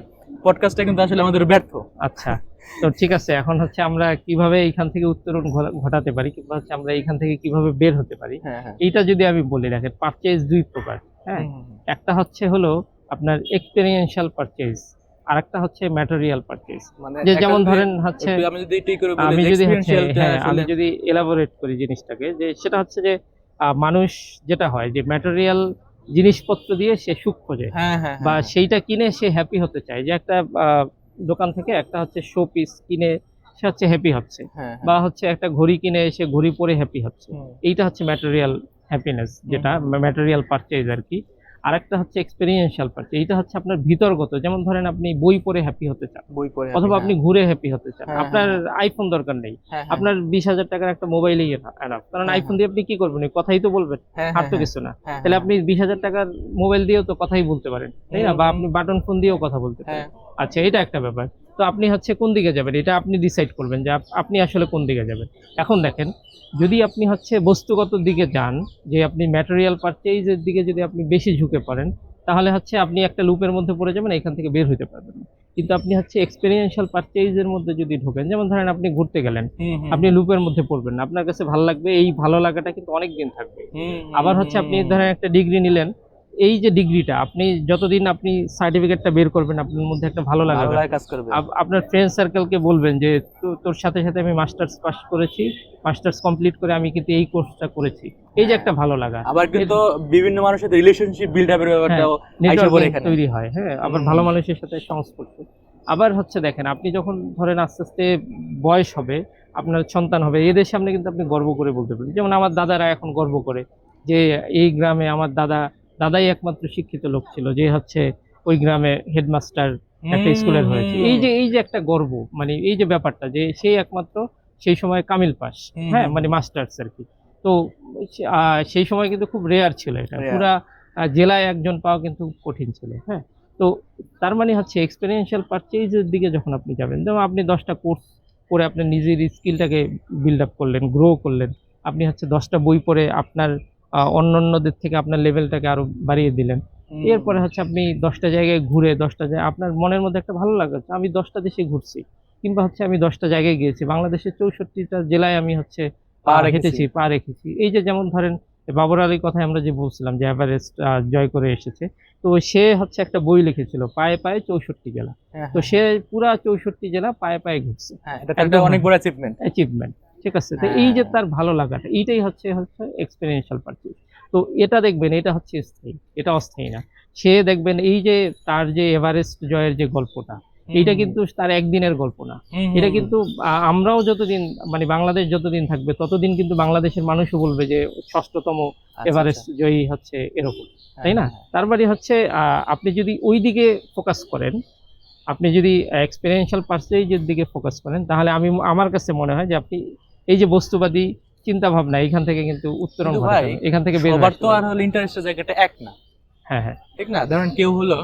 পডকাস্টটা কিন্তু আসলে আমাদের ব্যর্থ। আচ্ছা। তো ঠিক আছে, এখন হচ্ছে আমরা কিভাবে এইখান থেকে উত্তরণ ঘটাতে পারি, কিংবা হচ্ছে আমরা এইখান থেকে কিভাবে বের হতে পারি, হ্যাঁ, হ্যাঁ। এইটা যদি আমি বলি, দেখেন পারচেজ দুই প্রকার, হ্যাঁ। একটা হচ্ছে হলো আপনার এক্সপেরিয়েন্সিয়াল পারচেজ, আর একটা হচ্ছে ম্যাটেরিয়াল পারচেজ। মানে যে একটা যেমন যদি- ধরেন হচ্ছে একটু আমি যদি এটাই করে বলি, আমি যে যদি হচ্ছে, experientialটা হ্যাঁ, আমি আসলে- যদি এলাবোরেট করি জিনিসটাকে, যে সেটা হচ্ছে যে মানুষ যেটা হয় যে ম্যাটেরিয়াল জিনিসপত্র দিয়ে সে সুখ খোঁজে, হ্যাঁ, হ্যাঁ, বা হ্যাঁ, সেইটা কিনে সে হ্যাপি হতে চায়। যে একটা দোকান থেকে একটা হচ্ছে শো পিস কিনে সে হচ্ছে হ্যাপি হচ্ছে, হ্যাঁ, বা হচ্ছে একটা ঘড়ি কিনে সে ঘড়ি পরে হ্যাপি হচ্ছে। হুম, এইটা হচ্ছে ম্যাটেরিয়াল হ্যাপিনেস, যেটা ম্যাটেরিয়াল পারচেজ আর কি। আর একটা হচ্ছে এক্সপেরিয়েন্সিয়াল পারচেজ, এইটা হচ্ছে আপনার ভিতরগত। যেমন ধরেন আপনি বই পড়ে হ্যাপি হতে চান, বই পড়ে অথবা happy, আপনি ঘুরে হ্যাপি হতে চান, হ্যাঁ, আপনার হ্যাঁ, আইফোন দরকার নেই, হ্যাঁ, হ্যাঁ, আপনার 20,000 টাকার একটা মোবাইলই এনাফ। কারণ হ্যাঁ, আইফোন দিয়ে আপনি কি করবেন? ওই কথাই তো বলবেন, হ্যাঁ, আর তো হ্যাঁ, কিছু না। হ্যাঁ, তাহলে আপনি 20,000 টাকার মোবাইল দিয়েও তো কথাই বলতে পারেন, তাই না? বা আপনি বাটন ফোন দিয়েও কথা বলতে পারেন। হ্যাঁ, আচ্ছা, এটা একটা ব্যাপার। তো আপনি হচ্ছে কোন দিকে যাবেন, এটা আপনি ডিসাইড করবেন যে আপনি আসলে কোন দিকে যাবেন। এখন দেখেন, যদি আপনি হচ্ছে বস্তুগত দিকে যান, যে আপনি ম্যাটেরিয়াল পারচেজের দিকে যদি আপনি বেশি ঝুঁকে পড়েন, তাহলে হচ্ছে আপনি একটা লুপের মধ্যে পড়ে যাবেন, এখান থেকে বের হতে পারবেন না। কিন্তু আপনি হচ্ছে এক্সপেরিয়েন্সিয়াল পারচেজের মধ্যে যদি ঢোকেন, যেমন ধরেন আপনি ঘুরতে গেলেন, হুম, হুম, আপনি লুপের মধ্যে পড়বেন না, আপনার কাছে ভালো লাগবে, এই ভালো লাগাটা কিন্তু অনেক দিন থাকবে। হুম, আবার হচ্ছে আপনি ধরেন একটা ডিগ্রি নিলেন, এই যে ডিগ্রিটা আপনি যতদিন আপনি সার্টিফিকেটটা বের করবেন আপনার মধ্যে একটা ভালো লাগা ভালো কাজ লাগে কাজ করবে। আপনার ফ্রেন্ড সার্কেলকে বলবেন যে তোর সাথে সাথে আমি মাস্টার্স পাস করেছি, মাস্টার্স কমপ্লিট করে আমি কিন্তু এই কোর্সটা করেছি, এই যে একটা ভালো লাগা। আবার কিন্তু বিভিন্ন মানুষের সাথে রিলেশনশিপ বিল্ড আপের ব্যাপারটাও আইসা পড়ে নেটওয়ার্কিং এখানে। তৈরি হয়, হ্যাঁ, আবার ভালো মানুষের সাথে সংস্পর্শ। আবার হচ্ছে দেখেন আপনি যখন ধরেন আস্তে আস্তে বয়স হবে, আপনার সন্তান হবে, এদের সামনে কিন্তু আপনি গর্ব করে বলতে পারেন। যেমন আমার দাদারা এখন গর্ব করে যে এই গ্রামে আমার দাদাই একমাত্র শিক্ষিত লোক ছিল যে হচ্ছে ওই গ্রামে হেডমাস্টার একটা স্কুলের হয়েছে। এই যে একটা গর্ব, মানে এই যে ব্যাপারটা যে সেই একমাত্র সেই সময় কামিল পাস, হ্যাঁ, মানে মাস্টার্স আর কি। তো সেই সময় কিন্তু খুব রেয়ার ছিল এটা, Rare. পুরা জেলায় একজন পাওয়া কিন্তু কঠিন ছিল, হ্যাঁ। তো তার মানে হচ্ছে এক্সপেরিয়েন্সিয়াল পারচেজের দিকে যখন আপনি যাবেন, যেমন আপনি 10টা কোর্স করে আপনার নিজের স্কিলটাকে বিল্ড আপ করলেন, গ্রো করলেন, আপনি হচ্ছে 10টা বই পড়ে আপনার অন্যান্যদের থেকে আপনার লেভেলটাকে আরো বাড়িয়ে দিলেন। এরপরে হচ্ছে আপনি 10টা জায়গায় ঘুরে 10টা জায়গায় আপনার মনের মধ্যে একটা ভালো লাগা হচ্ছে আমি 10টা দেশে ঘুরছি, কিংবা হচ্ছে আমি 10টা জায়গায় গিয়েছি, বাংলাদেশের 64টা জেলায় আমি হচ্ছে পা রেখেছি। হেঁটেছি, পা রেখেছি। এই যে যেমন ধরেন বাবর আলীর কথা আমরা যে বলছিলাম যে এভারেস্ট জয় করে এসেছে, তো সে হচ্ছে একটা বই লিখেছিল পায়ে পায়ে 64 জেলা। হ্যাঁ, তো সে পুরা 64 জেলা পায়ে পায়ে ঘুরছে, হ্যাঁ, এটা তো একটা অনেক বড় অ্যাচিভমেন্ট। অ্যাচিভমেন্ট, ঠিক আছে। তো এই যে তার ভালো লাগাটা, এইটাই হচ্ছে হচ্ছে এক্সপেরিয়েন্সিয়াল পারচেজ। তো এটা দেখবেন, এটা হচ্ছে স্থায়ী, এটা অস্থায়ী না। সে দেখবেন এই যে তার যে এভারেস্ট জয়ের যে গল্পটা, এইটা কিন্তু তার একদিনের গল্প না। এটা কিন্তু আমরাও যতদিন মানে বাংলাদেশ যতদিন থাকবে ততদিন কিন্তু বাংলাদেশের মানুষও বলবে যে 6তম এভারেস্ট জয়ী হচ্ছে এরকম, তাই না? তার মানে হচ্ছে আপনি যদি ওই দিকে ফোকাস করেন, আপনি যদি এক্সপেরিয়েন্সিয়াল পারচেজের দিকে ফোকাস করেন, তাহলে আমার কাছে মনে হয় যে আপনি এই যে বস্তুবাদী চিন্তা ভাবনা এখান থেকে কিন্তু উত্তরণ কিন্তু ঘটে ভাই, যাবে, এখান থেকে বের সবার হতে তো আর পারবেন। হলো ইন্টারেস্টের জায়গাটা এক না, হ্যাঁ হ্যাঁ, ঠিক না? ধরেন কেউ হলো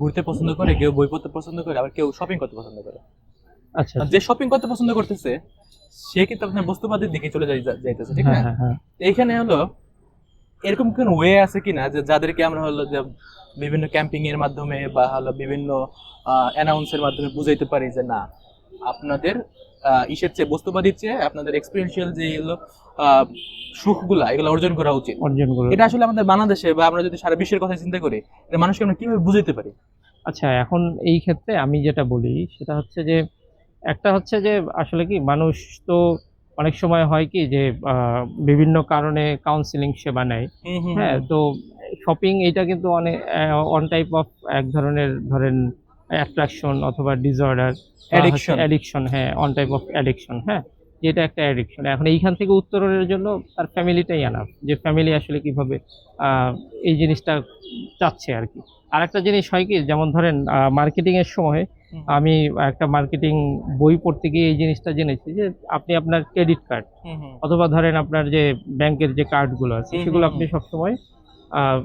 ঘুরতে পছন্দ করে, কেউ বই পড়তে পছন্দ করে, আবার কেউ শপিং করতে পছন্দ করে। আচ্ছা আর যে শপিং করতে পছন্দ করতেছে সে কিন্তু আপনার বস্তুবাদের দিকে চলে যাইতেছে, ঠিক না? হ্যাঁ হ্যাঁ হ্যাঁ, তো এইখানে হলো এরকম কোন ওয়ে আছে কিনা যে যাদেরকে আমরা হলো যে বিভিন্ন ক্যাম্পিং এর মাধ্যমে বা হলো বিভিন্ন অ্যানাউন্সের মাধ্যমে বুঝাইতে পারি যে না, আপনাদের ইসের চেয়ে বস্তুবাদীর চেয়ে আপনাদের এক্সপেরিয়েন্সিয়াল যে হলো সুখগুলা এগুলো অর্জন করা উচিত। অর্জন করবে। এটা আসলে আমাদের বাংলাদেশে বা আমরা যদি সারা বিশ্বের কথা চিন্তা করি, এটা মানুষকে আমরা কিভাবে বুঝাইতে পারি? আচ্ছা, এখন এই ক্ষেত্রে আমি যেটা বলি সেটা হচ্ছে যে একটা হচ্ছে যে আসলে কি মানুষ তো অনেক সময় হয় কি যে বিভিন্ন কারণে কাউন্সিলিং সেবা নেয়, হ্যাঁ। তো শপিং এটা কিন্তু অনেক অন টাইপ অফ এক ধরনের ধরেন অ্যাট্রাকশন অথবা ডিসঅর্ডার, Addiction. অ্যাডিকশন, হ্যাঁ, অন টাইপ অফ অ্যাডিকশন, হ্যাঁ, যেটা একটা অ্যাডিকশন। এখন এইখান থেকে উত্তরণের জন্য তার ফ্যামিলিটাই আনাফ, যে ফ্যামিলি আসলে কিভাবে এই জিনিসটা চাচ্ছে আর কি। আর একটা জিনিস হয় কি, যেমন ধরেন মার্কেটিং এর সময় আমি একটা মার্কেটিং বই পড়তে গিয়ে এই জিনিসটা জেনেছি যে আপনি আপনার ক্রেডিট কার্ড অথবা ধরেন আপনার যে ব্যাংকের যে কার্ডগুলো আছে সেগুলো আপনি সবসময় আহ,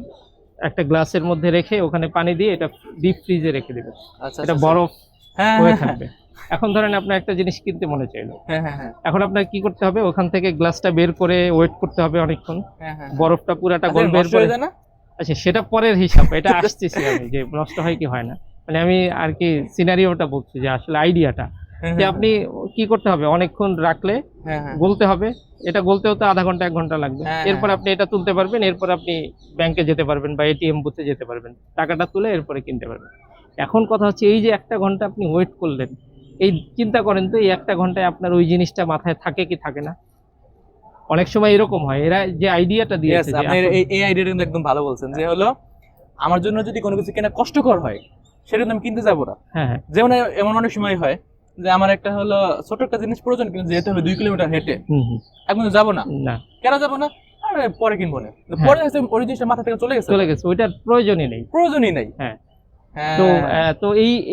একটা গ্লাসের মধ্যে রেখে ওখানে পানি দিয়ে এটা ডিপ ফ্রিজে রেখে দেবেন, আচ্ছা, এটা বরফ হ্যাঁ হয়ে হ্যাঁ থাকবে। এখন ধরেন আপনার একটা জিনিস কিনতে মনে চাইলো, হ্যাঁ হ্যাঁ হ্যাঁ এখন আপনার কি করতে হবে, ওখান থেকে গ্লাসটা বের করে ওয়েট করতে হবে অনেকক্ষণ, হ্যাঁ হ্যাঁ। বরফটা পুরাটা আচ্ছা, গলবে, নষ্ট হয়ে যায় না? আচ্ছা সেটা পরের হিসাব, এটা আসতেছি আমি যে নষ্ট হয় কি হয় না, মানে আমি আর কি সিনারিওটা বলছি যে আসলে আইডিয়াটা হ্যাঁ, যে হ্যাঁ, আপনি কি করতে হবে, অনেকক্ষণ রাখলে হ্যাঁ, হ্যাঁ, গলতে হবে, এটা গলতেও তো আধা ঘন্টা 1 ঘন্টা লাগবে, হ্যাঁ, এরপর হ্যাঁ। আপনি এটা তুলতে পারবেন, এরপর আপনি ব্যাংকে যেতে পারবেন বা এটিএম বুথে যেতে পারবেন, টাকাটা তুলে এরপরে কিনতে পারবেন। এখন কথা হচ্ছে এই যে 1টা ঘন্টা আপনি ওয়েট করলেন, এই চিন্তা করেন তো এই 1টা ঘন্টায় আপনার ওই জিনিসটা মাথায় থাকে কি থাকে না? অনেক সময় এরকম হয়, এরা যে আইডিয়াটা Yes, দিয়েছে যে আপনি এই আইডিয়াটা কিন্তু একদম ভালো বলছেন যে হলো আমার জন্য যদি কোনো কিছু কেনা কষ্টকর হয় সেটা কিন্তু আমি কিনতে যাবো না। হ্যাঁ হ্যাঁ, যেমন এমন অনেক সময় হয় যে আমার একটা হলো ছোট একটা জিনিস প্রয়োজন, কিন্তু যেতে হবে 2 কিলোমিটার হেঁটে, হুম, এখন তো যাবো না। না, কেন যাবো না? আরে পরে কিনবো না, হ্যাঁ। পরে হচ্ছে ওই জিনিসটা মাথা থেকে চলে গেছে, চলে গেছে, ওইটার প্রয়োজনই নেই। প্রয়োজনই নাই। হ্যাঁ, হ্যাঁ, তো তো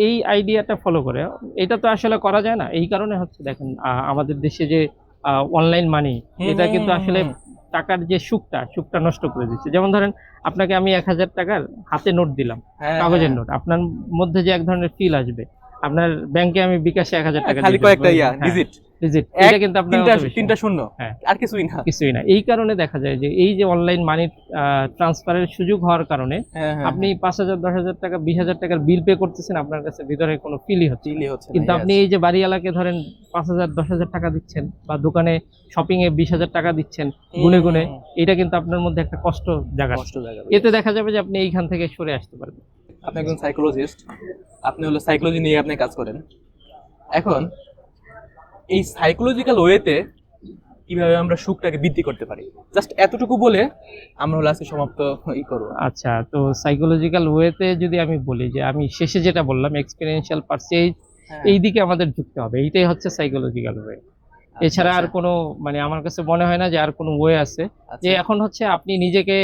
এই আইডিয়াটা ফলো করে এটা তো আসলে করা যায় না। এই কারণে হচ্ছে দেখেন আমাদের দেশে যে অনলাইন মানি, এটা কিন্তু আসলে টাকার যে সুখটা নষ্ট করে দিচ্ছে। যেমন ধরেন আপনাকে আমি 1000 টাকার হাতে নোট দিলাম, হ্যাঁ, কাগজের নোট, আপনার মধ্যে যে এক ধরনের ফিল আসবে, আপনার ব্যাংকে আমি বিকাশে 1000 টাকা খালি দিয়ে কয়েকটা দেবো, ইয়া হ্যাঁ, ডিজিট। ভিজিট, এক, এটা কিন্তু আপনার অত বেশি না। তিনটা শূন্য, হ্যাঁ। আর কিছুই না। কিছুই না। এই কারণে দেখা যায় যে এই যে অনলাইন মানি ট্রান্সফারের সুযোগ হওয়ার কারণে হ্যাঁ, হ্যাঁ, আপনি 5,000 10,000 টাকা 20,000 টাকার বিল পে করতেছেন, আপনার কাছে ভিতরে কোনো ফিলই হচ্ছে না। চিলি হচ্ছে না, কিন্তু yes. আপনি এই যে বাড়িওয়ালাকে ধরেন 5,000 10,000 টাকা দিচ্ছেন, বা দোকানে শপিং এ 20,000 টাকা দিচ্ছেন গুনে গুনে, এটা কিন্তু আপনার মধ্যে একটা কষ্ট জায়গা। কষ্ট জায়গা। এতে দেখা যাবে যে আপনি এইখান থেকে সরে আসতে পারবেন। আপনি একজন সাইকোলজিস্ট, আপনি হলো সাইকোলজি নিয়ে আপনি কাজ করেন। এখন এই সাইকোলজিক্যাল ওয়েতে কিভাবে আমরা সুখটাকে বৃদ্ধি করতে পারি, জাস্ট এতটুকু বলে আমরা হলো আজকে সমাপ্ত করবো। আচ্ছা, তো সাইকোলজিক্যাল ওয়েতে যদি আমি বলি, যে আমি শেষে যেটা বললাম এক্সপেরিয়েন্সিয়াল পারচেজ, হ্যাঁ। এই দিকে আমাদের ঝুঁকতে হবে। এইটাই হচ্ছে সাইকোলজিক্যাল ওয়ে। এছাড়া আর কোনো, মানে আমার কাছে মনে হয় না যে আর কোনো ওয়ে আছে। যে এখন হচ্ছে আপনি নিজেকে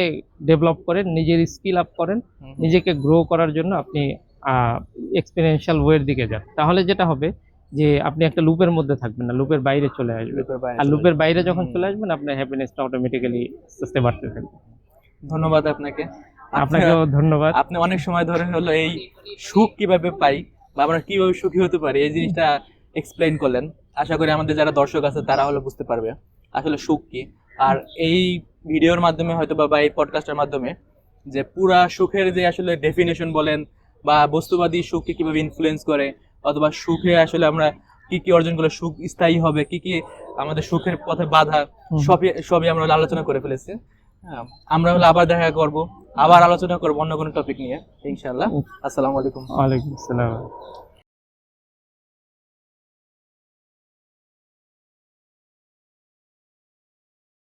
ডেভেলপ করেন, নিজের স্কিল আপ করেন, নিজেকে গ্রো করার জন্য আপনি এক্সপেরিয়েন্সিয়াল ওয়ের দিকে যান। তাহলে যেটা হবে যে আপনি একটা লুপের মধ্যে থাকবেন না, লুপের বাইরে চলে আসবেন। আর লুপের বাইরে যখন চলে আসবেন, আপনার হ্যাপিনেসটা অটোমেটিক্যালি আস্তে আস্তে বাড়তে থাকবে। ধন্যবাদ আপনাকে। আপনাকেও ধন্যবাদ। আপনি অনেক সময় ধরে হলো এই সুখ কিভাবে পাই বা আমরা কিভাবে সুখী হতে পারি এই জিনিসটা এক্সপ্লেইন করলেন। আশা করি আমাদের যারা দর্শক আছে তারা হলো বুঝতে পারবে আসলে সুখ কি। আর এই ভিডিওর মাধ্যমে হয়তো বা এই পডকাস্টের মাধ্যমে যে পুরা সুখের যে আসলে ডেফিনেশন বলেন, বা বস্তুবাদী সুখকে কিভাবে ইনফ্লুয়েন্স করে, অথবা সুখে আসলে আমরা কি কি অর্জন করলে সুখ স্থায়ী হবে, কি কি আমাদের সুখের পথে বাধা, সবই আমরা আলোচনা করে ফেলেছি। হ্যাঁ, আমরা হলো আবার দেখা করব, আবার আলোচনা করবো অন্য কোনো টপিক নিয়ে ইনশাআল্লাহ। আসসালামু আলাইকুম। ওয়ালাইকুম আসসালাম।